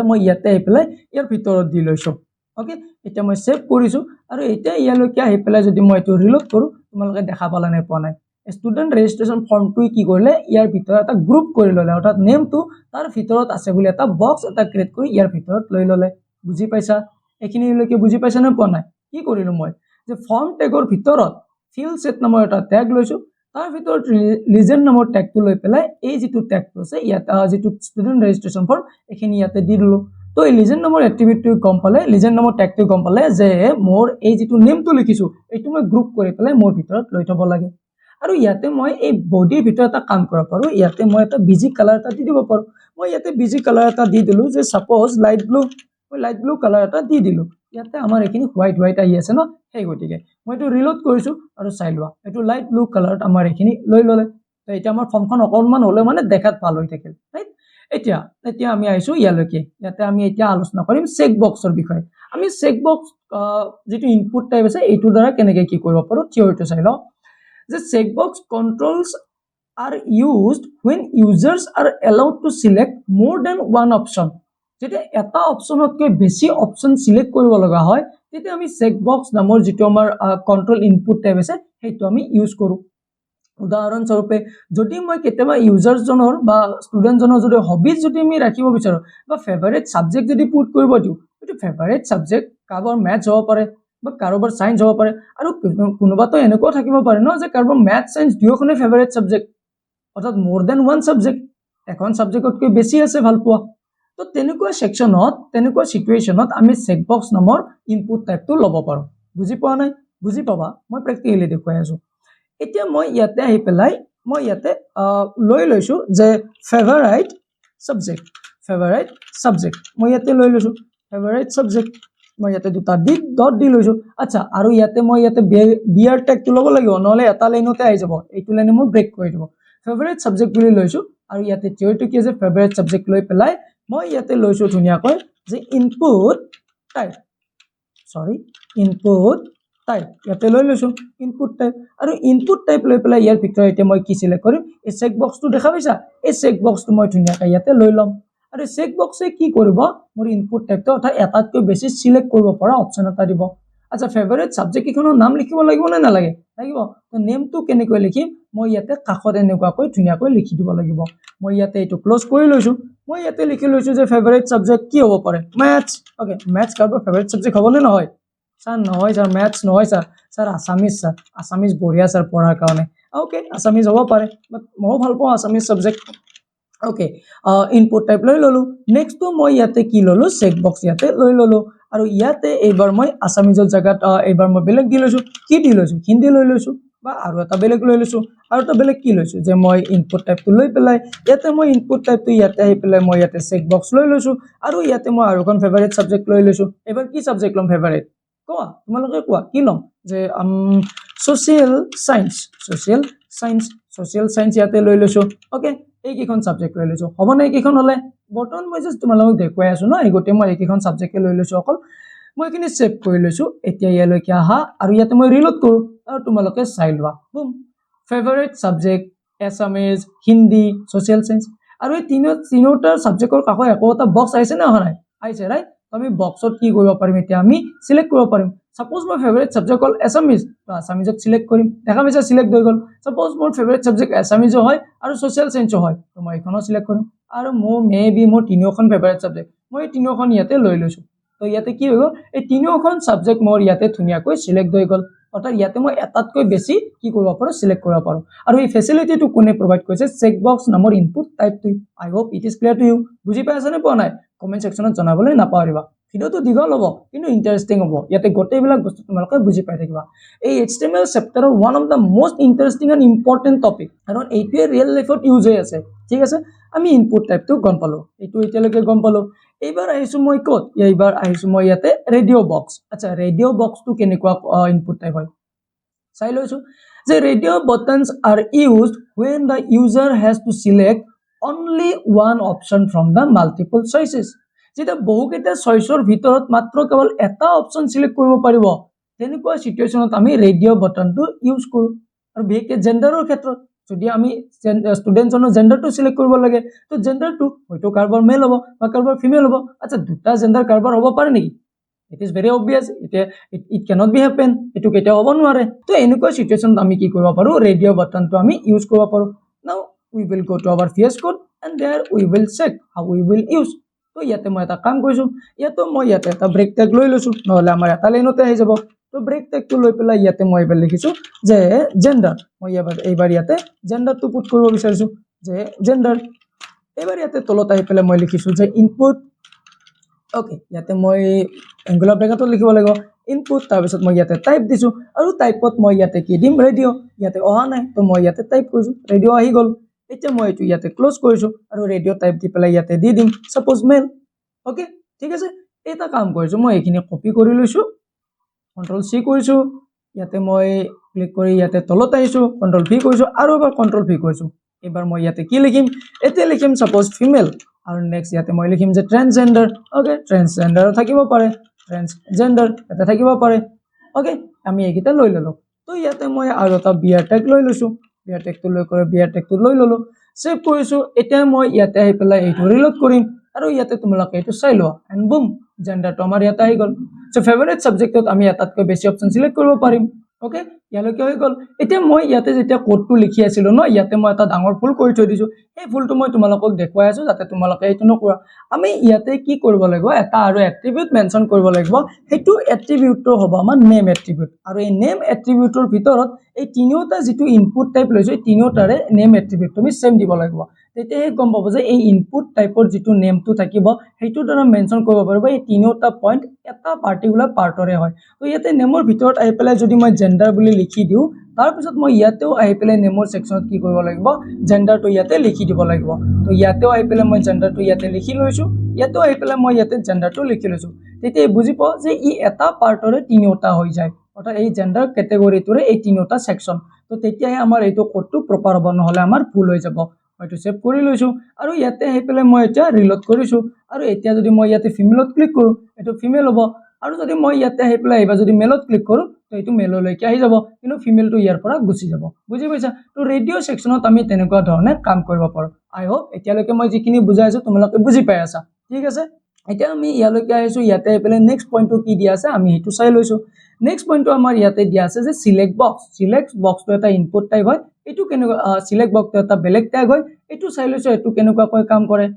মই ইয়াতে আহি পেলাই ইয়াৰ ভিতৰত দি লৈছোঁ ওকে এতিয়া মই সেভ কৰিছোঁ আৰু এতিয়া ইয়ালৈকে আহি পেলাই যদি মই এইটো ৰিলোড কৰোঁ তোমালোকে দেখা পালা নে পোৱা নাই ষ্টুডেণ্ট ৰেজিষ্ট্ৰেশ্যন ফৰ্মটোৱে কি কৰিলে ইয়াৰ ভিতৰত এটা গ্ৰুপ কৰি ল'লে অৰ্থাৎ নেমটো তাৰ ভিতৰত আছে বুলি এটা বক্স এটা ক্ৰিয়েট কৰি ইয়াৰ ভিতৰত লৈ ল'লে বুজি পাইছা এইখিনিলৈকে বুজি পাইছা নে পোৱা নাই কি কৰিলোঁ মই যে ফৰ্ম টেগৰ ভিতৰত ফিল সেট নামৰ এটা টেগ লৈছোঁ তাৰ ভিতৰত লিজেণ্ড নামৰ টেগটো লৈ পেলাই এই যিটো টেগটো আছে ইয়াত যিটো ষ্টুডেণ্ট ৰেজিষ্ট্ৰেশ্যন ফৰ্ম এইখিনি ইয়াতে দি দিলোঁ তো এই লিজেণ্ড নামৰ এট্ৰিবিউটটো গম পালে লিজেণ্ড নামৰ টেগটো গম পালে যে মোৰ এই যিটো নেমটো লিখিছোঁ এইটো মই গ্ৰুপ কৰি পেলাই মোৰ ভিতৰত লৈ থ'ব লাগে আৰু ইয়াতে মই এই বডিৰ ভিতৰত এটা কাম কৰিব পাৰোঁ ইয়াতে মই এটা বিজি কালাৰ এটা দি দিব পাৰোঁ মই ইয়াতে বিজি কালাৰ এটা দি দিলোঁ যে সাপোজ লাইট ব্লু কালাৰ এটা দি দিলোঁ ইয়াতে আমাৰ এইখিনি হোৱাইট আহি আছে ন সেই গতিকে মই এইটো ৰিলোড কৰিছোঁ আৰু চাই লোৱা এইটো লাইট ব্লু কালাৰত আমাৰ এইখিনি লৈ ল'লে তো এতিয়া আমাৰ ফৰ্মখন অকণমান হ'লে মানে দেখাত ভাল হৈ থাকিল ৰাইট এতিয়া আমি আহিছোঁ ইয়ালৈকে ইয়াতে আমি এতিয়া আলোচনা কৰিম চেক বক্সৰ বিষয়ে আমি চেক বক্স যিটো ইনপুট টাইপ আছে এইটোৰ দ্বাৰা কেনেকৈ কি কৰিব পাৰোঁ থিয়ৰিটো চাই লওঁ যে check box controls are used when users are allowed to select more than one option যেতিয়া এটা অপচনতকৈ বেছি অপচন সিলেক্ট কৰিব লগা হয় তেতিয়া আমি চেক বক্স নামৰ যিটো আমাৰ কন্ট্ৰল ইনপুট টাইপ আছে সেইটো আমি ইউজ কৰোঁ উদাহৰণস্বৰূপে যদি মই কেতিয়াবা ইউজাৰজনৰ বা ষ্টুডেণ্টজনৰ যদি হবিজ যদি আমি ৰাখিব বিচাৰোঁ বা ফেভাৰিট ছাবজেক্ট যদি পুট কৰিব দিওঁ এইটো ফেভাৰিট ছাবজেক্ট কাৰোবাৰ মেথছ হ'ব পাৰে বা কাৰোবাৰ সায়েন্স হ'ব পাৰে আৰু কোনোবাতো এনেকুৱাও থাকিব পাৰে ন যে কাৰোবাৰ মেথছ সায়েন্স দুয়োখনে ফেভাৰিট ছাবজেক্ট অৰ্থাৎ মোৰ দেন ওৱান ছাবজেক্ট এখন ছাবজেক্টতকৈ বেছি আছে ভাল পোৱা তো তেনেকুৱা সেকশ্যনত তেনেকুৱা সিচুৱেশ্যনত আমি চেক বক্স নামৰ ইনপুট টাইপটো ল'ব পাৰোঁ বুজি পোৱা নাই বুজি পাবা মই প্ৰেক্টিকেলি দেখুৱাই আছোঁ এতিয়া মই ইয়াতে আহি পেলাই মই ইয়াতে লৈ লৈছোঁ যে ফেভাৰাইট ছাবজেক্ট মই ইয়াতে লৈ লৈছোঁ ফেভাৰাইট ছাবজেক্ট মই ইয়াতে দুটা ডট দি লৈছোঁ আচ্ছা আৰু ইয়াতে মই ইয়াতে বিয়াৰ টেগটো ল'ব লাগিব নহ'লে এটা লাইনতে আহি যাব এইটো লাইনে মই ব্ৰেক কৰি দিব ফেভাৰিট ছাবজেক্ট বুলি লৈছোঁ আৰু ইয়াতে থিয়ৰিটো কি আছে ফেভাৰিট ছাবজেক্ট লৈ পেলাই মই ইয়াতে লৈছোঁ ধুনীয়াকৈ যে ইনপুট টাইপ ইয়াতে লৈ লৈছোঁ ইনপুট টাইপ আৰু ইনপুট টাইপ লৈ পেলাই ইয়াৰ ভিতৰত এতিয়া মই কি চিলেক্ট কৰিম এই চেক বক্সটো দেখা পাইছা এই চেক বক্সটো মই ধুনীয়াকৈ ইয়াতে লৈ ল'ম আৰু চেক বক্সে কি কৰিব মোৰ ইনপুট টাইপটো অৰ্থাৎ এটাতকৈ বেছি চিলেক্ট কৰিব পৰা অপশ্যন এটা দিব আচ্ছা ফেভাৰিট ছাবজেক্ট কেইখনৰ নাম লিখিব লাগিব নে নালাগে লাগিব তো নেমটো কেনেকৈ লিখিম মই ইয়াতে কাষত এনেকুৱাকৈ ধুনীয়াকৈ লিখি দিব লাগিব মই ইয়াতে এইটো ক্লোজ কৰি লৈছোঁ মই ইয়াতে লিখি লৈছোঁ যে ফেভাৰিট ছাবজেক্ট কি হ'ব পাৰে মেথছ অ'কে মেথছ কাৰোবাৰ ফেভাৰিট ছাবজেক্ট হ'বনে নহয় ছাৰ নহয় ছাৰ মেথছ নহয় ছাৰ আছামিজ বঢ়িয়া ছাৰ পঢ়াৰ কাৰণে অ'কে আছামিজ হ'ব পাৰে বাট ময়ো ভাল পাওঁ Assamese subject okay input type লৈ ল'লোঁ নেক্সটটো মই ইয়াতে কি ল'লোঁ চেক বক্স ইয়াতে লৈ ল'লোঁ আৰু ইয়াতে এইবাৰ মই আছামিজৰ জেগাত এইবাৰ মই বেলেগ দি লৈছোঁ কি দি লৈছোঁ হিন্দী লৈ লৈছোঁ বা আৰু এটা বেলেগ লৈ লৈছোঁ আৰু এটা বেলেগ কি লৈছোঁ যে মই ইনপুট টাইপটো লৈ পেলাই ইয়াতে মই ইনপুট টাইপটো ইয়াতে আহি পেলাই মই ইয়াতে চেক বক্স লৈ লৈছোঁ আৰু ইয়াতে মই আৰু এখন ফেভাৰিট ছাবজেক্ট লৈ লৈছোঁ এইবাৰ কি ছাবজেক্ট ল'ম ফেভাৰিট কোৱা তোমালোকে কোৱা কি ল'ম যে ছ'চিয়েল চায়েন্স ইয়াতে লৈ লৈছোঁ অ'কে এইকেইখন ছাবজেক্ট লৈ লৈছোঁ হ'বনে এইকেইখন হ'লে বৰ্তমান মই জাষ্ট তোমালোকক দেখুৱাই আছোঁ ন এই গোটেই মই এইকেইখন ছাবজেক্টে লৈ লৈছোঁ অকল মই এইখিনি ছেভ কৰি লৈছোঁ এতিয়া ইয়ালৈকে আহা আৰু ইয়াতে মই ৰিলোড কৰোঁ আৰু তোমালোকে চাই লোৱা broom favourite subject Assamese Hindi social science আৰু এই তিনিওটাৰ ছাবজেক্টৰ কাষত একো এটা বক্স আহিছে নে অহা নাই আহিছে ৰাইট আমি বক্সত কি কৰিব পাৰিম এতিয়া আমি চিলেক্ট কৰিব পাৰিম সাপোজ মই ফেভাৰিট ছাবজেক্ট হ'ল এছামিজ তো আছামিজত চিলেক্ট কৰিম দেখা পাইছা চিলেক্ট হৈ গ'ল সাপোজ মোৰ ফেভাৰিট ছাবজেক্ট এছামিজো হয় আৰু ছ'চিয়েল চায়েন্সো হয় তো মই এইখনো চিলেক্ট কৰিম আৰু মোৰ তিনিওখন ফেভাৰিট ছাবজেক্ট মই এই তিনিওখন ইয়াতে লৈ লৈছোঁ তো ইয়াতে কি হৈ গ'ল এই তিনিওখন ছাবজেক্ট মোৰ ইয়াতে ধুনীয়াকৈ চিলেক্ট হৈ গ'ল অৰ্থাৎ ইয়াতে মই এটাতকৈ বেছি কি কৰিব পাৰোঁ চিলেক্ট কৰিব পাৰোঁ আৰু এই ফেচিলিটিটো কোনে প্ৰভাইড কৰিছে চেক বক্স নামৰ ইনপুট টাইপটো I hope it is clear to you বুজি পাই আছেনে পোৱা নাই কমেণ্ট ছেকশ্যনত জনাবলৈ নাপাহৰিবা ভিডিঅ'টো দীঘল হ'ব কিন্তু ইণ্টাৰেষ্টিং হ'ব ইয়াতে গোটেইবিলাক বস্তু তোমালোকে বুজি পাই থাকিবা এই HTML চেপ্টাৰৰ one of the most interesting and important topic কাৰণ এইটোৱে ৰিয়েল লাইফত ইউজ হৈ আছে ঠিক আছে আমি ইনপুট টাইপটো গম পালোঁ এইটো এতিয়ালৈকে গম পালোঁ এইবাৰ আহিছোঁ মই ক'ত এইবাৰ আহিছোঁ মই ইয়াতে ৰেডিঅ' বক্স আচ্ছা ৰেডিঅ' বক্সটো কেনেকুৱা ইনপুট টাইপ হয় চাই লৈছোঁ যে radio' buttons are used when the user has to select only one option from the multiple choices যেতিয়া বহুকেইটা চইচৰ ভিতৰত মাত্ৰ কেৱল এটা অপশ্যন সিলেক্ট কৰিব পাৰিব তেনেকুৱা সিচুৱেশ্যনত আমি ৰেডিঅ' বাটনটো ইউজ কৰোঁ আৰু বিশেষকৈ জেণ্ডাৰৰ ক্ষেত্ৰত যদি আমি ষ্টুডেণ্টজনৰ জেণ্ডাৰটো সিলেক্ট কৰিব লাগে তো জেণ্ডাৰটো হয়তো কাৰোবাৰ মেল হ'ব বা কাৰোবাৰ ফিমেল হ'ব আচ্ছা দুটা জেণ্ডাৰ কাৰোবাৰ হ'ব পাৰে নেকি it is very obvious it cannot be happen এইটো কেতিয়াও হ'ব নোৱাৰে তো এনেকুৱা সিচুৱেশ্যনত আমি কি কৰিব পাৰোঁ ৰেডিঅ' বাটনটো আমি ইউজ কৰিব পাৰোঁ now we will go' to our VS Code and there we will check how we will use তো ইয়াতে মই এটা কাম কৰিছোঁ ইয়াতো মই ইয়াতে এটা ব্ৰেক টেগ লৈ লৈছোঁ নহ'লে আমাৰ এটা লাইনতে আহি যাব তো ব্ৰেক টেগটো লৈ পেলাই ইয়াতে মই এইবাৰ লিখিছোঁ যে জেণ্ডাৰ মই এইবাৰ ইয়াতে জেণ্ডাৰটো পুট কৰিব বিচাৰিছোঁ যে জেণ্ডাৰ এইবাৰ ইয়াতে তলত আহি পেলাই মই লিখিছোঁ যে ইনপুট ওকে ইয়াতে মই এংগুলাৰ ব্ৰেকেটত লিখিব লাগিব ইনপুট তাৰপিছত মই ইয়াতে টাইপ দিছোঁ আৰু টাইপত মই ইয়াতে কি দিম ৰেডিঅ' ইয়াতে অহা নাই তো মই ইয়াতে টাইপ কৰিছোঁ ৰেডিঅ' আহি গ'ল এতিয়া মই এইটো ইয়াতে ক্লোজ কৰিছোঁ আৰু ৰেডিঅ' টাইপ দি পেলাই ইয়াতে দি দিম সাপোজ মেল ওকে ঠিক আছে এটা কাম কৰিছোঁ মই এইখিনি কপি কৰি লৈছোঁ Ctrl+C কৰিছোঁ ইয়াতে মই ক্লিক কৰি ইয়াতে তলত আহিছোঁ Ctrl+V কৰিছোঁ আৰু এবাৰ Ctrl+V কৰিছোঁ এবাৰ মই ইয়াতে কি লিখিম এতিয়া লিখিম সাপোজ ফিমেল আৰু নেক্সট ইয়াতে মই লিখিম যে ট্ৰান্সজেন্ডাৰ ওকে ট্ৰান্সজেন্ডাৰ থাকিব পাৰে ট্ৰান্সজেন্ডাৰ এটা থাকিব পাৰে ওকে আমি এইকেইটা লৈ ললো তো ইয়াতে মই আৰু এটা বিআৰ টেগ লৈ লৈছোঁ বিআৰ টেগটো লৈ কৰি বিআৰ টেগটো লৈ ললো সেভ কৰিছোঁ এতিয়া মই ইয়াতে আহি পেলাই এইটো ৰিলোড কৰিম আৰু ইয়াতে তোমালোকে এইটো চাই লোৱা এণ্ড বুম জেন্ডাৰটো আমাৰ ইয়াতে আহি গ'ল সো ফেভাৰিট সাবজেক্টত আমি এটাতকৈ বেছি অপচন সিলেক্ট কৰিব পাৰিম ওকে ইয়ালৈকে হৈ গ'ল এতিয়া মই ইয়াতে যেতিয়া কোডটো লিখি আছিলোঁ ন ইয়াতে মই এটা ডাঙৰ ফুল কৰি থৈ দিছোঁ এই ফুলটো মই তোমালোকক দেখুৱাই আছোঁ যাতে তোমালোকে এইটো নকৰা আমি ইয়াতে কি কৰিব লাগিব এটা আৰু এট্ৰিবিউট মেনশ্যন কৰিব লাগিব সেইটো এট্ৰিবিউটটো হ'ব আমাৰ নেম এট্ৰিবিউট আৰু এই নেম এট্ৰিবিউটৰ ভিতৰত এই তিনিওটা যিটো ইনপুট টাইপ লৈছোঁ এই তিনিওটাৰে নেম এট্ৰিবিউট তুমি সেম দিব লাগিব তেতিয়াহে গম পাব যে এই ইনপুট টাইপৰ যিটো নেমটো থাকিব সেইটো দ্বাৰা মেনশ্যন কৰিব পাৰিব এই তিনিওটা পইণ্ট এটা পাৰ্টিকুলাৰ পাৰ্টৰে হয় তো ইয়াতে নেমৰ ভিতৰত আহি পেলাই যদি মই জেন্ডাৰ বুলি লিখি দিওঁ তাৰপিছত মই ইয়াতেও আহি পেলাই নেমৰ সেকশনত কি কৰিব লাগিব জেন্ডাৰটো ইয়াতে লিখি দিব লাগিব তো ইয়াতেও আহি পেলাই মই জেন্ডাৰটো ইয়াতে লিখি লৈছোঁ ইয়াতেও আহি পেলাই মই ইয়াতে জেন্ডাৰটো লিখি লৈছোঁ তেতিয়া বুজি পাওঁ যে ই এটা পাৰ্টৰে তিনিওটা হৈ যায় অৰ্থাৎ এই জেন্ডাৰ কেটেগৰীটোৰে এই তিনিওটা সেকশন তো তেতিয়াহে আমাৰ এইটো কোডটো প্ৰপাৰ হ'ব নহ'লে আমাৰ ভুল হৈ যাব হয়তো সেভ কৰি লৈছোঁ আৰু ইয়াতে আহি পেলাই মই এতিয়া ৰিলোড কৰিছোঁ আৰু এতিয়া যদি মই ইয়াতে ফিমেলত ক্লিক কৰোঁ এইটো ফিমেল হ'ব আৰু যদি মই ইয়াতে আহি পেলাই এবাৰ যদি মেলত ক্লিক কৰোঁ তো এইটো মেললৈকে আহি যাব কিন্তু ফিমেলটো ইয়াৰ পৰা গুচি যাব বুজি পাইছা তো ৰেডিঅ' সেকশনত আমি তেনেকুৱা ধৰণে কাম কৰিব পাৰোঁ আই হোপ এতিয়ালৈকে মই যিখিনি বুজাই আছোঁ তোমালোকে বুজি পাই আছা ঠিক আছে এতিয়া আমি ইয়ালৈকে আহিছোঁ ইয়াতে আহি পেলাই নেক্সট পইণ্টটো কি দিয়া আছে আমি সেইটো চাই লৈছোঁ নেক্সট পইণ্টটো আমাৰ ইয়াতে দিয়া আছে যে সিলেক্ট বক্সটো এটা ইনপুট টাইপ হয় এইটো কেনেকুৱা সিলেক্ট বক্সটো এটা বেলেগ টেগ হয় এইটো চাই লৈছোঁ এইটো কেনেকুৱাকৈ কাম কৰে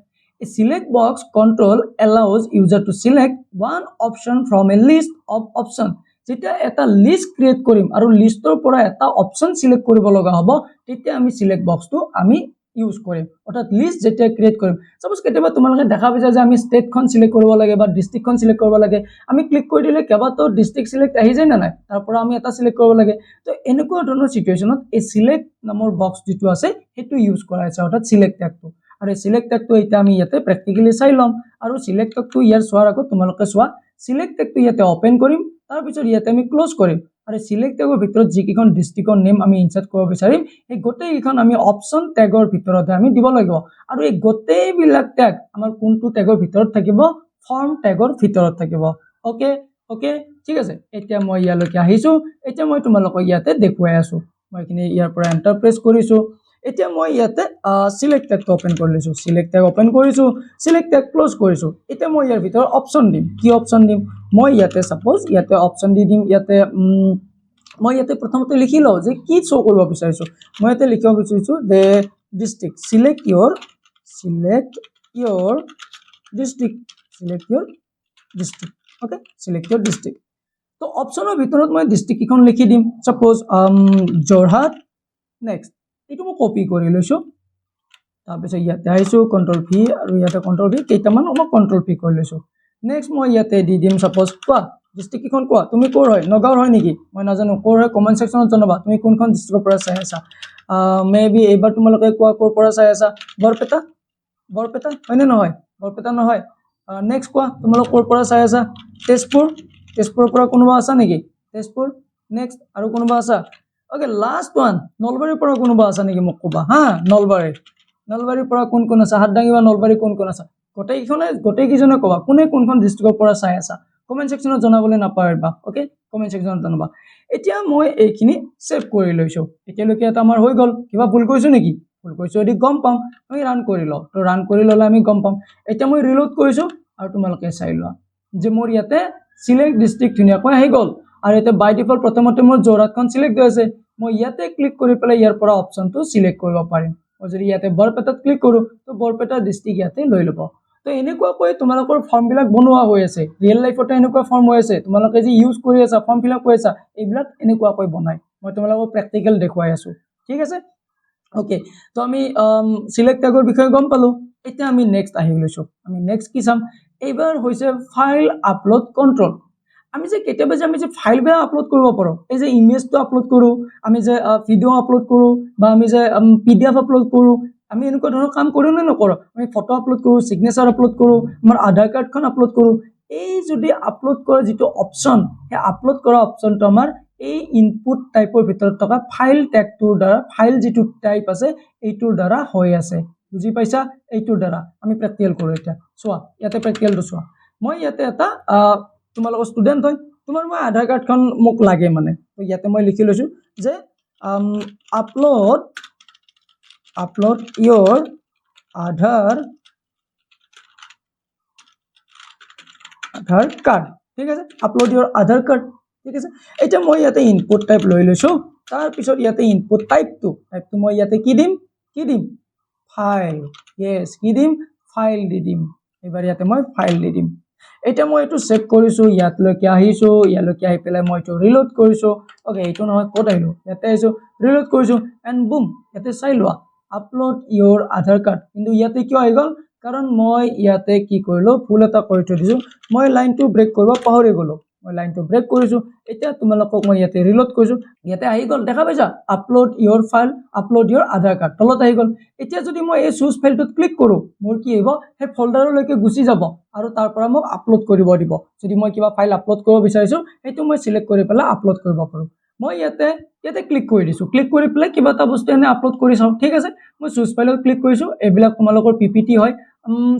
A select box control allows user to select one option from a list of options. যেতিয়া এটা লিষ্ট ক্ৰিয়েট কৰিম আৰু লিষ্টৰ পৰা এটা অপচন সিলেক্ট কৰিব লগা হ'ব তেতিয়া আমি সিলেক্ট বক্সটো আমি ইউজ কৰিম অৰ্থাৎ লিষ্ট যেতিয়া ক্ৰিয়েট কৰিম সাপোজ কেতিয়াবা তোমালোকে দেখা পাইছা যে আমি ষ্টেটখন সিলেক্ট কৰিব লাগে বা ডিস্ট্ৰিক্টখন সিলেক্ট কৰিব লাগে আমি ক্লিক কৰি দিলে কেইবাটাও ডিস্ট্ৰিক্ট সিলেক্ট আহি যায় না নাই তাৰ পৰা আমি এটা সিলেক্ট কৰিব লাগে তো এনেকুৱা ধৰণৰ সিচুৱেশ্যনত এই সিলেক্ট নামৰ বক্স যিটো আছে সেইটো ইউজ কৰা হৈছে অৰ্থাৎ সিলেক্ট টেগটো আৰু সিলেক্ট টেগটো এটা আমি ইয়াতে প্ৰ্যাকটিক্যালি চাই লম আৰু সিলেক্ট টেগটো ইয়াৰ চোৱাৰ আগত তোমালোকে চোৱা সিলেক্ট টেগটো ইয়াতে ওপেন কৰিম তাৰ পিছত ইয়াতে আমি ক্লোজ কৰিম আৰু সিলেক্ট টেগৰ ভিতৰত যিকিখন ডিস্ট্ৰিক্টৰ নেম আমি ইনসাৰ্ট কৰিব বিচাৰিম এই গোটেইখন আমি অপচন টেগৰ ভিতৰত আমি দিব লাগিব আৰু এই গোটেইবিলাক টেগ আমাৰ কোনটো টেগৰ ভিতৰত থাকিব ফৰ্ম টেগৰ ভিতৰত থাকিব ওকে ঠিক আছে এতিয়া মই ইয়ালৈকে আহিছোঁ এতিয়া মই তোমালোকক ইয়াতে দেখুৱাই আছোঁ মই এখিনি ইয়াৰ পৰা এন্টাৰ প্ৰেছ কৰিছোঁ এতিয়া মই ইয়াতে সিলেক্ট টেগটো ওপেন কৰি লৈছোঁ সিলেক্ট টেগ ওপেন কৰিছোঁ সিলেক্ট টেগ ক্লোজ কৰিছোঁ এতিয়া মই ইয়াৰ ভিতৰত অপচন দিম কি অপচন দিম মই ইয়াতে সাপোজ ইয়াতে অপচন দি দিম ইয়াতে মই ইয়াতে প্ৰথমতে লিখি লওঁ যে কি শো কৰিব বিচাৰিছোঁ মই ইয়াতে লিখিব বিচাৰিছোঁ যে district select your district okay select your district তো অপচনৰ ভিতৰত মই ডিস্ট্ৰিক্ট কিখন লিখি দিম সাপোজ যোৰহাট নেক্সট এইটো মই কপি কৰি লৈছোঁ তাৰপিছত ইয়াতে আহিছোঁ Ctrl+V আৰু ইয়াতে Ctrl+V কেইটামান মই Ctrl+P কৰি লৈছোঁ নেক্সট মই ইয়াতে দি দিম সাপোজ কোৱা ডিস্ট্ৰিক্ট কিখন কোৱা তুমি ক'ৰ হয় নগাঁৱৰ হয় নেকি মই নাজানো ক'ৰ হয় কমেণ্ট সেকশনত জনাবা তুমি কোনখন ডিস্ট্ৰিক্টৰ পৰা চাই আছা মেবি এইবাৰ তোমালোকে কোৱা ক'ৰ পৰা চাই আছা বৰপেটা হয়নে নহয় বৰপেটা নহয় নেক্সট কোৱা তোমালোক ক'ৰ পৰা চাই আছা তেজপুৰৰ পৰা কোনোবা আছা নেকি তেজপুৰ নেক্সট আৰু কোনোবা আছা ওকে লাষ্ট ওৱান নলবাৰীৰ পৰা কোনোবা আছা নেকি মোক ক'বা হা নলবাৰীৰ পৰা কোন আছে হাত দাঙিবা নলবাৰী কোন আছে গোটেইকেইজনে ক'বা কোনে কোনখন ডিষ্ট্ৰিক্টৰ পৰা চাই আছা কমেণ্ট ছেকশ্যনত জনাবলৈ নাপাহৰিবা অ'কে কমেণ্ট ছেকশ্যনত জনাবা এতিয়া মই এইখিনি ছেভ কৰি লৈছোঁ এতিয়ালৈকে এটা আমাৰ হৈ গ'ল কিবা ভুল কৰিছোঁ নেকি ভুল কৰিছোঁ যদি গম পাম আমি ৰান কৰি লওঁ তো ৰান কৰি ল'লে আমি গম পাম এতিয়া মই ৰিলোড কৰিছোঁ আৰু তোমালোকে চাই লোৱা যে মোৰ ইয়াতে চিলেক্ট ডিষ্ট্ৰিক্ট ধুনীয়াকৈ আহি গ'ল আৰু এতিয়া বাই ডিফল্ট প্ৰথমতে মোৰ যোৰহাটখন চিলেক্ট হৈ আছে মই ইয়াতে ক্লিক কৰি পেলাই ইয়াৰ পৰা অপশ্যনটো চিলেক্ট কৰিব পাৰিম মই যদি ইয়াতে বৰপেটাত ক্লিক কৰোঁ তো বৰপেটা ডিষ্ট্ৰিক্ট ইয়াতে লৈ ল'ব তো এনেকুৱাকৈ তোমালোকৰ ফৰ্মবিলাক বনোৱা হৈ আছে ৰিয়েল লাইফতে এনেকুৱা ফৰ্ম হৈ আছে তোমালোকে যি ইউজ কৰি আছা ফৰ্ম ফিল আপ কৰি আছা এইবিলাক এনেকুৱাকৈ বনাই মই তোমালোকক প্ৰেক্টিকেল দেখুৱাই আছোঁ ঠিক আছে ওকে তো আমি সিলেক্ট ট্যাগৰ বিষয়ে গম পালো এতিয়া আমি নেক্সট আহি লৈছো আমি নেক্সট কি চাম এইবাৰ হৈছে ফাইল আপলোড কন্ট্ৰোল আমি যে কেতিয়াবা যে আমি যে ফাইল বে আপলোড কৰিব পাৰো এই যে ইমেজটো আপলোড কৰো আমি যে ভিডিও আপলোড কৰো বা আমি যে পিডিএফ আপলোড কৰো আমি এনেকুৱা ধৰণৰ কাম কৰো নে নকৰো আমি ফটো আপলোড কৰো সিগনেচাৰ আপলোড কৰো আমাৰ আধাৰ কাৰ্ডখন আপলোড কৰো এই যদি আপলোড কৰা যেটো অপচন হে আপলোড কৰা অপচনটো আমাৰ এই ইনপুট টাইপৰ ভিতৰত থকা ফাইল ট্যাগটোৰ দ্বাৰা ফাইল যেটো টাইপ আছে এইটোৰ দ্বাৰা হৈ আছে বুজি পাইছা এইটোৰ দ্বাৰা আমি প্ৰেক্টিকেল কৰো এটা চোৱা ইয়াতে প্ৰেক্টিকেলটো চোৱা মই ইয়াতে এটা তোমালোকৰ ষ্টুডেন্ট হয় তোমাৰ মই আধাৰ কাৰ্ডখন মোক লাগে মানে তো ইয়াতে মই লিখি লৈছো যে আপলোড your আধাৰ কাৰ্ড ঠিক আছে আপলোড your আধাৰ কাৰ্ড ঠিক আছে এটা মই ইয়াতে ইনপুট টাইপ লৈ লৈছো তাৰ পিছত ইয়াতে ইনপুট টাইপটো মই ইয়াতে কি দিম ফাইল yes কি দিম ফাইল দি দিম এবাৰ ইয়াতে মই ফাইল দি দিম এটা মই এটো চেক কৰিছো ইয়াতলৈকে আহিছো ইয়ালৈকে আহি পেলাই মই এটো ৰিলোড কৰিছো ওকে এটো নহয় কোড আহিলো ইয়াতে আহিছো ৰিলোড কৰিছো এন্ড বুম ইয়াতে চাই লোৱা আপলোড your আধাৰ কাৰ্ড কিন্তু ইয়াতে কি হৈ গ'ল কাৰণ মই ইয়াতে কি কৰিলো ফুল এটা কৰি থৈ দিছো মই লাইনটো ব্ৰেক কৰিব পাহৰি গলো মই লাইনটো ব্ৰেক কৰিছো এতিয়া তোমালোকক মই ইয়াতে ৰিলোড কৰিছো ইয়াতে আহি গ'ল দেখা পাইছা upload your file upload your Aadhaar card তলত আহি গ'ল এতিয়া যদি মই এই চুজ ফাইলটোত ক্লিক কৰো মোৰ কি হ'ব হে ফোল্ডাৰলৈকে গুচি যাব আৰু তাৰ পৰা মোক আপলোড কৰিব দিব যদি মই কিবা ফাইল আপলোড কৰিব বিচাৰিছো এইটো মই সিলেক্ট কৰি পেলাই আপলোড কৰিব পাৰো মই ইয়াতে ক্লিক কৰি দিছো ক্লিক কৰি পেলাই কিবা এটা বস্তু এনে আপলোড কৰি চাও ঠিক আছে মই চুজ ফাইলত ক্লিক কৰিছো এবিলাক তোমালোকৰ পিপিটি হয়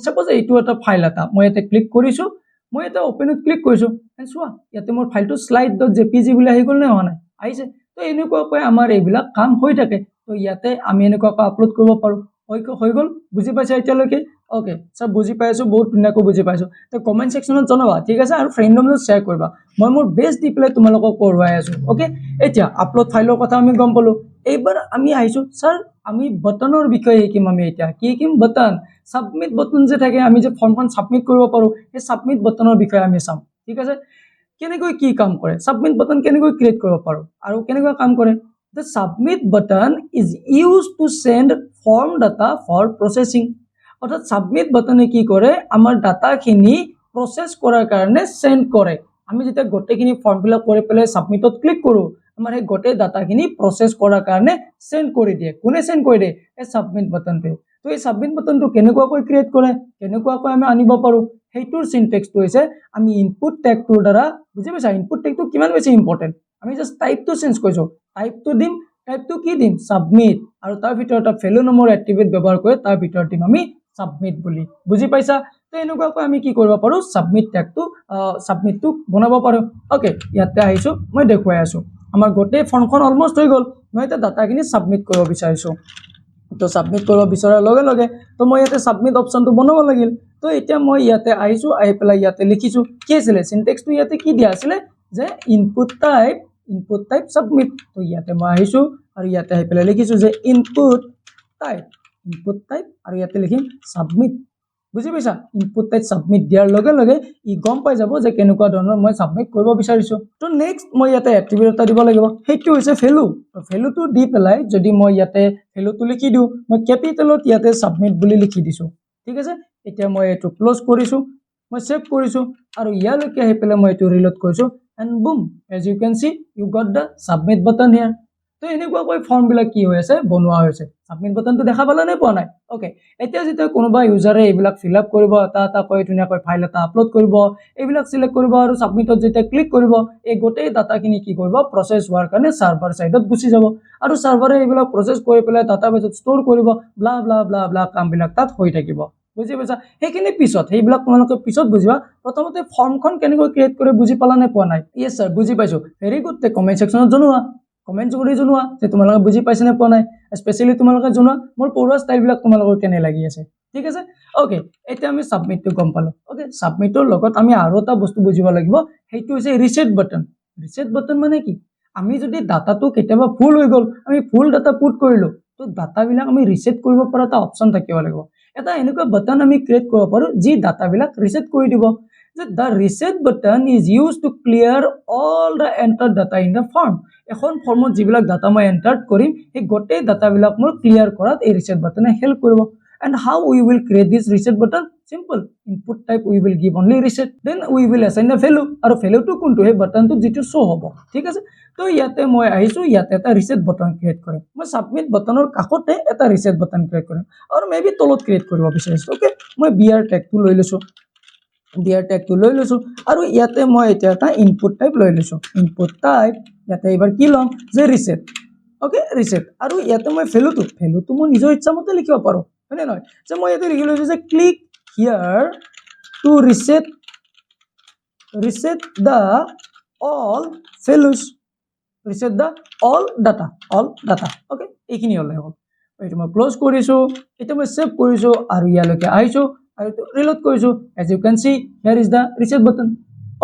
সাপোজ এইটো এটা ফাইল এটা মই ইয়াতে ক্লিক কৰিছো মই এটা ওপেনত ক্লিক কৰিছো এন্ড চোৱা ইয়াতে মোৰ ফাইলটো slide.jpg বুলি আহি গল নে হোৱা নাই আহিছে তো এনেকুৱাকৈ আমাৰ এইবিলাক কাম হৈ থাকে তো ইয়াতে আমি এনেকুৱাকৈ আপলোড কৰিব পাৰো হৈ গল বুজি পাইছা এতিয়ালৈকে ওকে সব বুজি পাইছো বহুত ধুনীয়াকৈ বুজি পাইছো তো কমেন্ট সেকশনত জনাবা ঠিক আছে আৰু ফ্ৰেণ্ডৰ লগত শেয়াৰ কৰিবা মই মোৰ বেষ্ট দি পেলাই তোমালোকক পঢ়ুৱাই আছো ওকে এতিয়া আপলোড ফাইলৰ কথা আমি গম পালো এইবাৰ আমি আহিছো স্যাৰ আমি বটনৰ বিষয়ে শিকিম আমি এতিয়া কি শিকিম বটন সাবমিট বটন যে থাকে আমি যে ফৰ্মখন সাবমিট কৰিব পাৰো এই সাবমিট বটনৰ বিষয়ে আমি চাম ঠিক আছে কেনেকৈ কি কাম কৰে সাবমিট বটন কেনেকৈ ক্ৰিয়েট কৰিব পাৰো আৰু কেনেকৈ কাম কৰে the submit button is used to send form data for processing অৰ্থাৎ সাবমিট বটনে কি কৰে আমাৰ ডাটাখিনি প্ৰসেস কৰাৰ কাৰণে সেন্ড কৰে আমি যেতিয়া গোটেইখিনি ফৰ্ম ফিল আপ কৰি পেলাই সাবমিটত ক্লিক কৰো আমাৰ এই গোটেই ডাটাখিনি প্ৰসেস কৰাৰ কাৰণে সেন্ড কৰি দিয়ে কোনে সেন্ড কৰি দিয়ে এই সাবমিট বটনটো তো এই সাবমিট বটনটো কেনেকুৱাকৈ ক্ৰিয়েট কৰে কেনেকুৱাকৈ আমি আনিব পাৰো হেইটোৰ সিনট্যাক্সটো হৈছে আমি ইনপুট ট্যাগটোৰ দ্বাৰা বুজি পাইছা ইনপুট ট্যাগটো কিমান বেছি ইম্পৰ্টেন্ট আমি জাস্ট টাইপটো চেঞ্জ কৰিছো টাইপটো দিম টাইপটো কি দিম সাবমিট আৰু তাৰ ভিতৰত এটা ভ্যালু নম্বৰ এক্টিভেট ব্যৱহাৰ কৰি তাৰ ভিতৰত দিম আমি সাবমিট বুলি বুজি পাইছা তো এনেকুৱাকৈ আমি কি কৰিব পাৰো সাবমিট ট্যাগটো সাবমিটটো বনাব পাৰো ওকে ইয়াতে আহিছো মই দেখুৱাই আছো আমাৰ গোটেই ফৰ্মখন অলমোস্ট হৈ গল মই এটা ডাটাখিনি সাবমিট কৰিব বিচাৰিছো তো সাবমিট কৰিব বিচৰাৰ লগে লগে তো মই ইয়াতে সাবমিট অপচনটো বনাব লাগিল তো এতিয়া মই ইয়াতে আহিছো আহি পেলাই ইয়াতে লিখিছো কি আছিল সিনট্যাক্সটো ইয়াতে কি দিয়া আছিল যে ইনপুট টাইপ সাবমিট তো ইয়াতে মই আহিছো আৰু ইয়াতে আহি পেলাই লিখিছো যে ইনপুট টাইপ আৰু ইয়াতে লিখিম সাবমিট বুজি পাইছা ইনপুট টাইপ সাবমিট দিয়াৰ লগে লগে ই গম পাই যাব যে কেনেকুৱা ধৰণৰ মই সাবমিট কৰিব বিচাৰিছো তো নেক্সট মই ইয়াতে এট্ৰিবিউট এটা দিব লাগিব হেইটো হৈছে ভ্যালু তো ভ্যালুটো দি পেলাই যদি মই ইয়াতে ভ্যালুটো লিখি দিও মই ক্যাপিটেলত ইয়াতে সাবমিট বুলি লিখি দিছো ঠিক আছে এতিয়া মই এটো ক্লোজ কৰিছো মই সেভ কৰিছো আৰু ইয়ালৈকে আহি পেলাই মই এটো ৰিলোড কৰিছো and boom as you can see you got the submit button here তো এনেকুৱাকৈ ফৰ্ম বিলাক কি হৈ আছে বনোৱা হৈছে সাবমিট বটনটো দেখা পালা নে পোৱা নাই ওকে এতিয়া যেতিয়া কোনোবা ইউজাৰে এইবিলাক ফিল আপ কৰিব এটা কৈ ধুনীয়াকৈ ফাইল এটা আপলোড কৰিব এইবিলাক সিলেক্ট কৰিব আৰু সাবমিটত যেতিয়া ক্লিক কৰিব এই গোটেই ডাটাখিনি কি কৰিব প্ৰসেস হোৱাৰ কাৰণে সাৰ্ভাৰ সাইডত গুচি যাব আৰু সাৰ্ভাৰে এইবিলাক প্ৰসেস কৰি পেলাই ডাটাবেছত ষ্টৰ কৰিব ব্লা ব্লা ব্লা ব্লা কামবিলাক তাত হৈ থাকিব বুজি পাইছা সেইখিনি পিছত সেইবিলাক তোমালোকে পিছত বুজিবা প্ৰথমতে ফৰ্মখন কেনেকৈ ক্ৰিয়েট কৰে বুজি পালা নে পোৱা নাই ইয়েছ স্যাৰ বুজি পাইছো ভেৰি গুড তে কমেন্ট সেকশনত জনোৱা কমেন্ট কৰি জনোৱা যে তোমালোকে বুজি পাইছে নে পোৱা নাই স্পেশালি তোমালোকে জনোৱা মোৰ পঢ়োৱা ষ্টাইলবিলাক তোমালোকৰ কেনে লাগি আছে ঠিক আছে ওকে এতিয়া আমি সাবমিটটো গম পালো ওকে সাবমিটৰ লগত আমি আৰু এটা বস্তু বুজিব লাগিব সেইটো হৈছে ৰিসেট বাটন মানে কি আমি যদি ডাটাটো কেতিয়াবা ফুল হৈ গল আমি ফুল ডাটা পুট কৰিলো তো ডাটাবিলাক আমি ৰিসেট কৰিব পৰা এটা অপচন থাকিব লাগিব এটা এনেকুৱা বাটন আমি ক্ৰিয়েট কৰিব পাৰো যি ডাটাবিলাক ৰিসেট কৰি দিব যে the reset button is used to clear all the entered data in the form এখন ফৰ্মত যিবিলাক ডাটা মই এন্টাৰ কৰিম এই গোটেই ডাটাবিলাক মোৰ ক্লিয়াৰ কৰাত এই ৰিসেট বাটনে হেল্প কৰিব and how we will create this reset button simple input type we will give only reset then we will assign a value আৰু value টো কোনটো হে বাটন টো যেটো শো হ'ব ঠিক আছে তো ইয়াতে মই আহিছো ইয়াতে এটা ৰিসেট বাটন ক্ৰিয়েট কৰিম মই সাবমিট বাটনৰ কাষতে এটা ৰিসেট বাটন ক্ৰিয়েট কৰিম আৰু মেবি তলত ক্ৰিয়েট কৰিব বিচাৰিছো ওকে মই br tag টো লৈ লৈছো br tag টো লৈ লৈছো আৰু ইয়াতে মই এতিয়া এটা ইনপুট টাইপ লৈ লৈছো ইনপুট টাইপ ইয়াতে এবাৰ কি লম যে ৰিসেট ওকে ৰিসেট আৰু ইয়াতে মই ভ্যালুটো মই নিজৰ ইচ্ছা মতে লিখিব পাৰো হয়নে নহয় যে মই ইয়াতে লিখি লৈছো যে click here to reset the all values reset the all data okay এইখিনি হলে হ'ল এইটো মই ক্লোজ কৰিছো এটা মই সেভ কৰিছো আৰু ইয়ালৈকে আহিছো আৰু ৰিলোড কৰিছো as you can see here is the reset button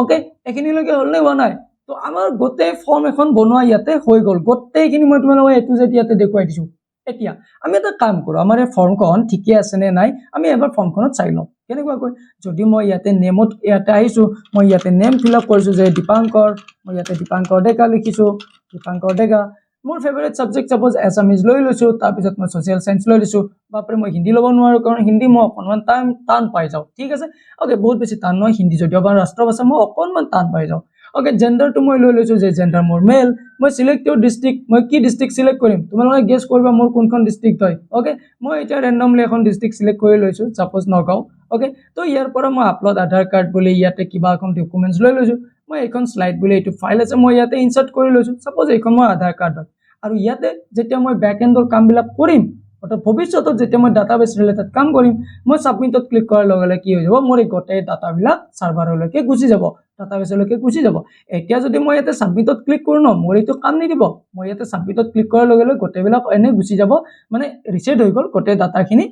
okay এইখিনিলৈকে হ'ল নে হোৱা নাই তো আমাৰ গোটেই ফৰ্ম এখন বনোৱা ইয়াতে হৈ গল গোটেইখিনি মই তোমালোকক এটো যে ইয়াতে দেখুৱাই দিছো এতিয়া আমি এটা কাম কৰো আমাৰ এই ফৰ্মখন ঠিকে আছে নে নাই আমি এবাৰ ফৰ্মখনত চাই লওঁ কেনেকুৱা কয় যদি মই ইয়াতে নেমত ইয়াতে আহিছো মই ইয়াতে নেম ফিল আপ কৰিছো যে দীপাঙ্কৰ মই ইয়াতে দীপাঙ্কৰ ডেকা লিখিছো দীপাঙ্কৰ ডেকা মোৰ ফেভাৰিট সাবজেক্ট সাপোজ এছামিজ লৈ লৈছো তাৰ পিছত মই সোশ্যাল সায়েন্স লৈ লৈছো বাপৰে মই হিন্দী ল'ব নোৱাৰো কাৰণ হিন্দী মই অকনমান টান পাই যাও ঠিক আছে ওকে বহুত বেছি টান নহয় হিন্দী যদিও বা ৰাষ্ট্ৰভাষা মই অকনমান টান পাই যাও ওকে জেন্ডাৰ টো মই লৈ লৈছো যে জেন্ডাৰ মোৰ মেল মই সিলেক্ট ইউৰ ডিস্ট্ৰিক্ট মই কি ডিস্ট্ৰিক্ট সিলেক্ট কৰিম তোমালোকে গেছ কৰিবা মোৰ কোনখন ডিস্ট্ৰিক্ট হয় ওকে মই এটা ৰেন্ডমলি এখন ডিস্ট্ৰিক্ট সিলেক্ট কৰি লৈছো সাপোজ নগাঁও ওকে তো ইয়াৰ পৰা মই আপলোড আধাৰ কাৰ্ড বুলি ইয়াতে কিবা এখন ডকুমেন্টস লৈ লৈছো মই এখন স্লাইড বুলি এইটো ফাইল আছে মই ইয়াতে ইনসাৰ্ট কৰি লৈছো সাপোজ এইখন মই আধাৰ কাৰ্ড হয় আৰু ইয়াতে যেতিয়া মই ব্যাক এন্ডৰ কামবিলাক কৰিম অৰ্থাৎ ভৱিষ্যতত যেতিয়া মই ডাটাবেস ৰিলেটেড কাম কৰিম মই সাবমিটত ক্লিক কৰাৰ লগে লগে কি হৈ যাব মোৰ এই গোটেই ডাটাবিলাক সাৰ্ভাৰলৈকে গুচি যাব ডাটাবেসলৈকে গুচি যাব এতিয়া যদি মই ইয়াতে সাবমিটত ক্লিক কৰো ন মোৰ এইটো কাম নিদিব মই ইয়াতে সাবমিটত ক্লিক কৰাৰ লগে লগে গোটেইবিলাক এনে গুচি যাব মানে ৰিসেট হৈ গল গোটেই ডাটাখিনি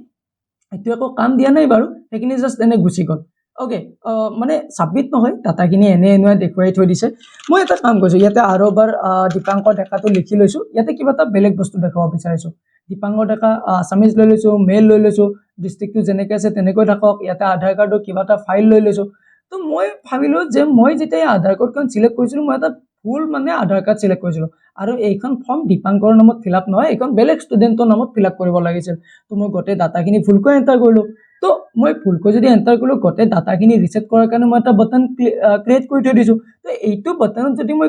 এটো একো কাম দিয়া নাই বাৰু সেইখিনি জাস্ট এনে গুচি গল ওকে মানে সাবমিট নহয় ডাটাখিনি এনে দেখুৱাই থৈ দিছে মই এটা কাম কৰিছো ইয়াতে আৰু এবাৰ দীপাঙ্কৰ ডেকাটো লিখি লৈছো ইয়াতে কিবা এটা বেলেগ বস্তু দেখাব বিচাৰিছো দীপাঙ্কৰ ডেকা আসামিজ লৈ লৈছো মেল লৈ লৈছো ডিস্ট্ৰিক্টটো যেনেকৈ আছে তেনেকৈ থাকক ইয়াতে আধাৰ কাৰ্ডৰ কিবা এটা ফাইল লৈ লৈছো তো মই ভাবিলো যে মই যেতিয়া আধাৰ কাৰ্ডখন সিলেক্ট কৰিছিলো মই এটা ফুল মানে আধাৰ কাৰ্ড সিলেক্ট কৰিছিলো আৰু এইখন ফৰ্ম দীপাঙ্কৰ নামত ফিল আপ নহয় এইখন বেলেগ ষ্টুডেন্টৰ নামত ফিল আপ কৰিব লাগিছিল তো মই গোটেই ডাটাখিনি ভুলকৈ এন্টাৰ কৰিলো তো মই ভুলকৈ যদি এন্টাৰ কৰিলো গোটেই ডাটাখিনি ৰিসেট কৰাৰ কাৰণে মই এটা বাটন ক্ৰিয়েট কৰি থৈ দিছো তো এইটো বাটনত যদি মই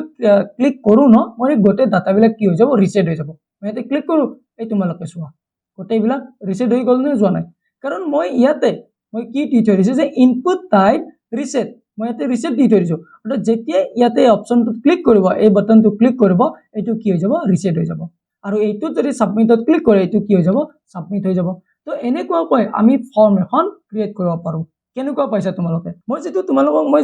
ক্লিক কৰো ন মই গোটেই ডাটাবিলাক কি হৈ যাব ৰিসেট হৈ যাব মই ইয়াতে ক্লিক কৰো এই তোমালোকে চোৱা গোটেইবিলাক ৰিসেট হৈ গল নে যোৱা নাই কাৰণ মই ইয়াতে মই কি দি থৈ দিছো যে ইনপুট টাইপ ৰিসেট মই ইয়াতে ৰিসেট দি থৈ দিছো অৰ্থাৎ যেতিয়া ইয়াতে অপচনটো ক্লিক কৰিব এই বাটনটো ক্লিক কৰিব এইটো কি হৈ যাব ৰিসেট হৈ যাব আৰু এইটো যদি সাবমিটত ক্লিক কৰে এইটো কি হৈ যাব সাবমিট হৈ যাব তো এনেকুৱাকৈ আমি ফৰ্ম এখন ক্ৰিয়েট কৰিব পাৰো কেনেকুৱা পাইছা তোমালোকে মই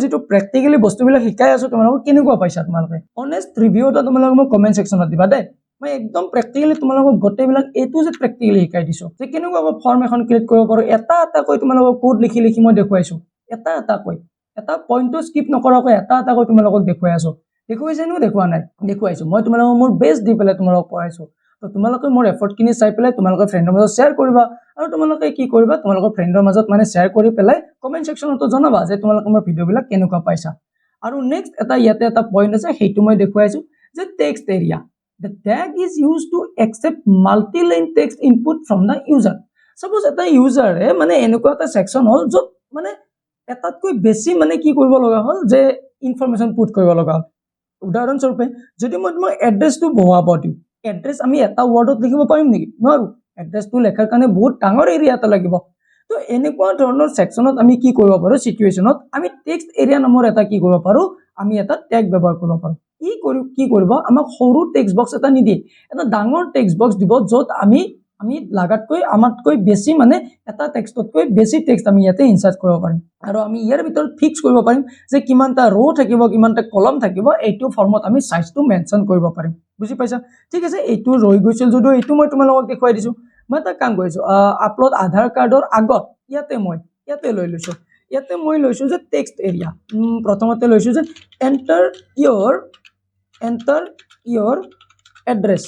যেটো প্ৰ্যাকটিক্যালি বস্তুবিলাক শিকাই আছো তোমালোকক কেনেকুৱা পাইছা তোমালোকে অনেষ্ট ৰিভিউ এটা তোমালোকে মোক কমেন্ট সেকশনত দিবা দে মই একদম প্ৰ্যাকটিক্যালি তোমালোকক গোটেইবিলাক এটো যে প্ৰ্যাকটিক্যালি শিকাই দিছো যে কেনেকুৱা ফৰ্ম এখন ক্ৰিয়েট কৰিব পাৰো এটা কৈ তোমালোকক কোড লিখি মই দেখুৱাইছো এটা কৈ এটা পইণ্টটো স্কিপ নকৰাকৈ এটা কৈ তোমালোকক দেখুৱাই আছো দেখুৱাইছে নো দেখুৱা নাই দেখুৱাইছো মই তোমালোকক মোৰ বেষ্ট দি পেলাই তোমালোকক পঢ়াইছো তো তোমালোকে মোৰ এফৰ্টখিনি চাই পেলাই তোমালোকৰ ফ্ৰেণ্ডৰ মাজত শ্বেয়াৰ কৰিবা আৰু তোমালোকে কি কৰিবা তোমালোকৰ ফ্ৰেণ্ডৰ মাজত মানে শ্বেয়াৰ কৰি পেলাই কমেন্ট সেকশনতো জনাবা যে তোমালোকে মোৰ ভিডিঅ'বিলাক কেনেকুৱা পাইছা আৰু নেক্সট এটা ইয়াতে এটা পইণ্ট আছে সেইটো মই দেখুৱাইছো যে text area the tag is used to accept multi-line text input from the user suppose এটা ইউজাৰে মানে এনেকুৱা এটা সেকশন হল যত মানে এটাতকৈ বেছি মানে কি কৰিব লগা হল যে ইনফৰমেশন পুট কৰিব লগা হল উদাহৰণ স্বৰূপে যদি মই তোমাক এড্ৰেছটো বহাব দিওঁ এড্ৰেছ আমি এটা ওয়াৰ্ডত লিখিব পাৰিম নেকি নোৱাৰো এড্ৰেছটো লেখাৰ কাৰণে বহুত ডাঙৰ এৰিয়া এটা লাগিব তো এনেকুৱা ধৰণৰ সেকশনত আমি কি কৰিব পাৰো সিচুৱেচনত আমি টেক্সট এৰিয়া নামৰ এটা কি কৰিব পাৰো আমি এটা ট্যাগ ব্যৱহাৰ কৰিব পাৰো কি কৰিব আমাক সৰু টেক্সট বক্স এটা নিদিয়ে এটা ডাঙৰ টেক্সট বক্স দিব যত আমি আমি লাগাতকৈ আমাতকৈ বেছি মানে এটা টেক্সটতকৈ বেছি টেক্সট আমি ইয়াতে ইনচাৰ্ট কৰিব পাৰিম আৰু আমি ইয়াৰ ভিতৰত ফিক্স কৰিব পাৰিম যে কিমানটা ৰ' থাকিব কিমানটা কলম থাকিব এইটো ফৰ্মত আমি সাইজটো মেনশ্যন কৰিব পাৰিম বুজি পাইছা ঠিক আছে এইটো ৰৈ গৈছিল যদিও এইটো মই তোমালোকক দেখুৱাই দিছো মই এটা কাম কৰিছো আপলোড আধাৰ কাৰ্ডৰ আগত ইয়াতে লৈ লৈছো ইয়াতে মই লৈছো যে টেক্সট এৰিয়া প্ৰথমতে লৈছো যে enter your address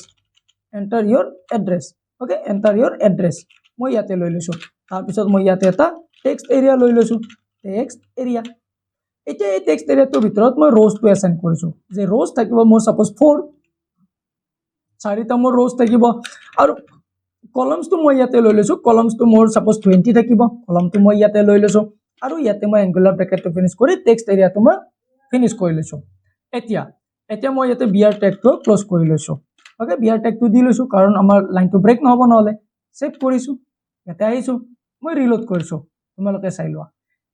okay enter your address মই ইয়াতে লৈ লৈছো তাৰ পিছত মই ইয়াতে এটা টেক্সট এৰিয়া লৈ লৈছো টেক্সট এৰিয়া এতিয়া এই টেক্সট এৰিয়াটোৰ ভিতৰত মই ৰ'জটো এছাইন কৰিছো যে ৰ'জ থাকিব মোৰ সাপোজ 4 চাৰিটা মোৰ ৰ'জ থাকিব আৰু কলমছটো মই ইয়াতে লৈ লৈছো কলমছটো মোৰ সাপোজ 20 থাকিব কলমটো মই ইয়াতে লৈ লৈছো আৰু ইয়াতে মই এংগুলাৰ ব্ৰেকেটটো ফিনিশ কৰি টেক্সট এৰিয়াটো মই ফিনিশ কৰি লৈছো এতিয়া মই ইয়াতে বিআৰ টেগটো ক্লোজ কৰি লৈছো ওকে বিআৰ টেগটো দি লৈছো কাৰণ আমাৰ লাইনটো ব্ৰেক নহব নহলে সেভ কৰিছো ইয়াতে আহিছো মই ৰিলোড কৰিছো তোমালোকে চাই লোৱা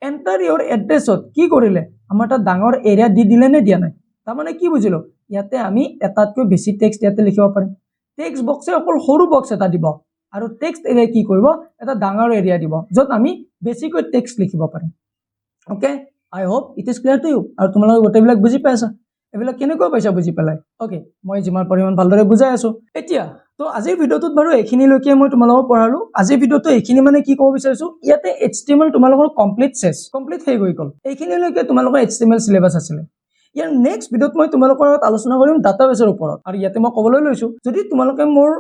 এন্টাৰ ইওৰ এড্ৰেছত কি কৰিলে আমাৰ এটা ডাঙৰ এৰিয়া দি দিলে নে দিয়া নাই তাৰ মানে কি বুজিলো ইয়াতে আমি এটাতকৈ বেছি টেক্সট ইয়াতে লিখিব পাৰিম টেক্সট বক্সে অকল সৰু বক্স এটা দিব আৰু টেক্সট এৰিয়া কি কৰিব এটা ডাঙৰ এৰিয়া দিব যত আমি বেছিকৈ টেক্সট লিখিব পাৰিম okay I hope it is clear to you আৰু তোমালোকে গোটেইবিলাক বুজি পাইছা এবিলাক কেনেকৈ পাইছা বুজি পেলাই ওকে মই যিমান পৰিমাণ ভালদৰে বুজাই আছো এতিয়া তো আজিৰ ভিডিওটোত বাৰু এখিনিলৈকে মই তোমালোকক পঢ়ালো আজিৰ ভিডিওটো এখিনি মানে কি ক'ব বিচাৰিছো ইয়াতে HTML তোমালোকৰ কমপ্লিট হৈ গল এখিনিলৈকে তোমালোকৰ HTML সিলেবাস আছিল ইয়াৰ নেক্সট ভিডিওত মই তোমালোকৰ লগত আলোচনা কৰিম ডাটাবেছৰ ওপৰত আৰু ইয়াতে মই ক'বলৈ লৈছো যদি তোমালোকে মোৰ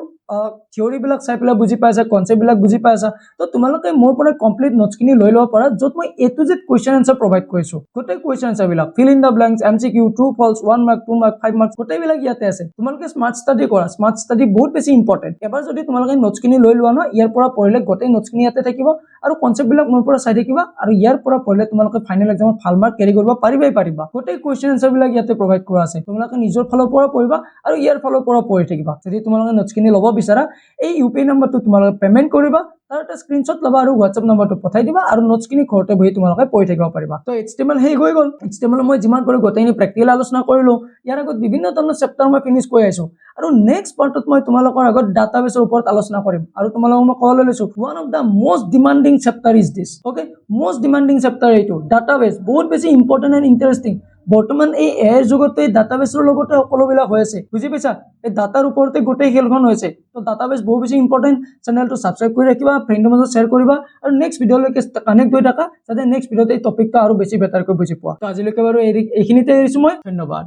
থিওৰি বিলাক চাই পেলাই বুজি পাইছা কনসেপ্ট বিলাক বুজি পাইছা তো তোমালোকে মোৰ পৰা কমপ্লিট নোটছখিনি লৈ লব পাৰা যত মই A to Z question answer provide কৰিছো গোটেই কোৱেশ্চন আনসাৰ বিলাক fill in the blanks MCQ true false 1 mark 2 mark 5 mark গোটেই বিলাক ইয়াতে আছে তোমালোকে স্মাৰ্ট ষ্টাডি কৰা স্মাৰ্ট ষ্টাডি বহুত বেছি ইম্পৰ্টেন্ট এবাৰ যদি তোমালোকে নোটছখিনি লৈ লোৱা ন ইয়াৰ পৰা পঢ়িলে গোটেই নোটছখিনি ইয়াতে থাকিব আৰু কনসেপ্ট বিলাক মোৰ পৰা চাই থাকিবা আৰু ইয়াৰ পৰা পঢ়িলে তোমালোকে ফাইনেল এক্সামত ভাল মাৰ্ক ক্যাৰি কৰিব পাৰিবা গোটেই কোৱেশ্চন আনসাৰ বিলাক ইয়াতে প্ৰভাইড কৰা আছে তোমালোকে নিজৰ ফালৰ পৰা পঢ়িবা আৰু ইয়াৰ ফালৰ পৰা পঢ়ি থাকিবা যদি তোমালোকে নোটছখিনি ল'ব বিচাৰা এই ইউপিআই নম্বৰটো তোমালোকে পেমেন্ট কৰিবা তাৰ এটা স্ক্ৰিনশ্বট লবা আৰু WhatsApp নম্বৰটো পঠাই দিবা আৰু নোটছখিনি ঘৰতে বহি তোমালোকে পঢ়ি থাকিব পাৰিবা তো HTML হেই হৈ গল HTML মই যিমান পাৰো গোটেইখিনি প্ৰেক্টিকেল আলোচনা কৰিলো ইয়াৰ আগত বিভিন্ন ধৰণৰ চেপ্টাৰ মই ফিনিশ কৰি আইছো আৰু নেক্সট পাৰ্টত মই তোমালোকৰ আগত ডাটাবেছৰ ওপৰত আলোচনা কৰিম আৰু তোমালোকক মই ক'বলৈ লৈছো one of the most demanding chapter is this okay most demanding chapter এইটো ডাটাবেছ বহুত বেছি ইম্পৰ্টেন্ট এণ্ড ইন্টাৰেষ্টিং বৰ্তমান এই এআইৰ যুগতে ডাটাবেছৰ লগতে সকলোবিলাক হৈ আছে বুজি পাইছা এই ডাটাৰ ওপৰতে গোটেই খেলখন হৈছে তো ডাটাবেছ বহুত বেছি ইম্পৰ্টেন্ট চেনেলটো সাবস্ক্ৰাইব কৰি ৰাখিবা ফ্ৰেণ্ডৰ মাজত শ্বেয়াৰ কৰিবা আৰু নেক্সট ভিডিঅলৈকে কানেক্ট হৈ থাকা যাতে নেক্সট ভিডিঅতে এই টপিকটো আৰু বেছি বেটাৰকৈ বুজি পোৱা তো আজিলৈকে বাৰু এইখিনিতে এৰিছো মই ধন্যবাদ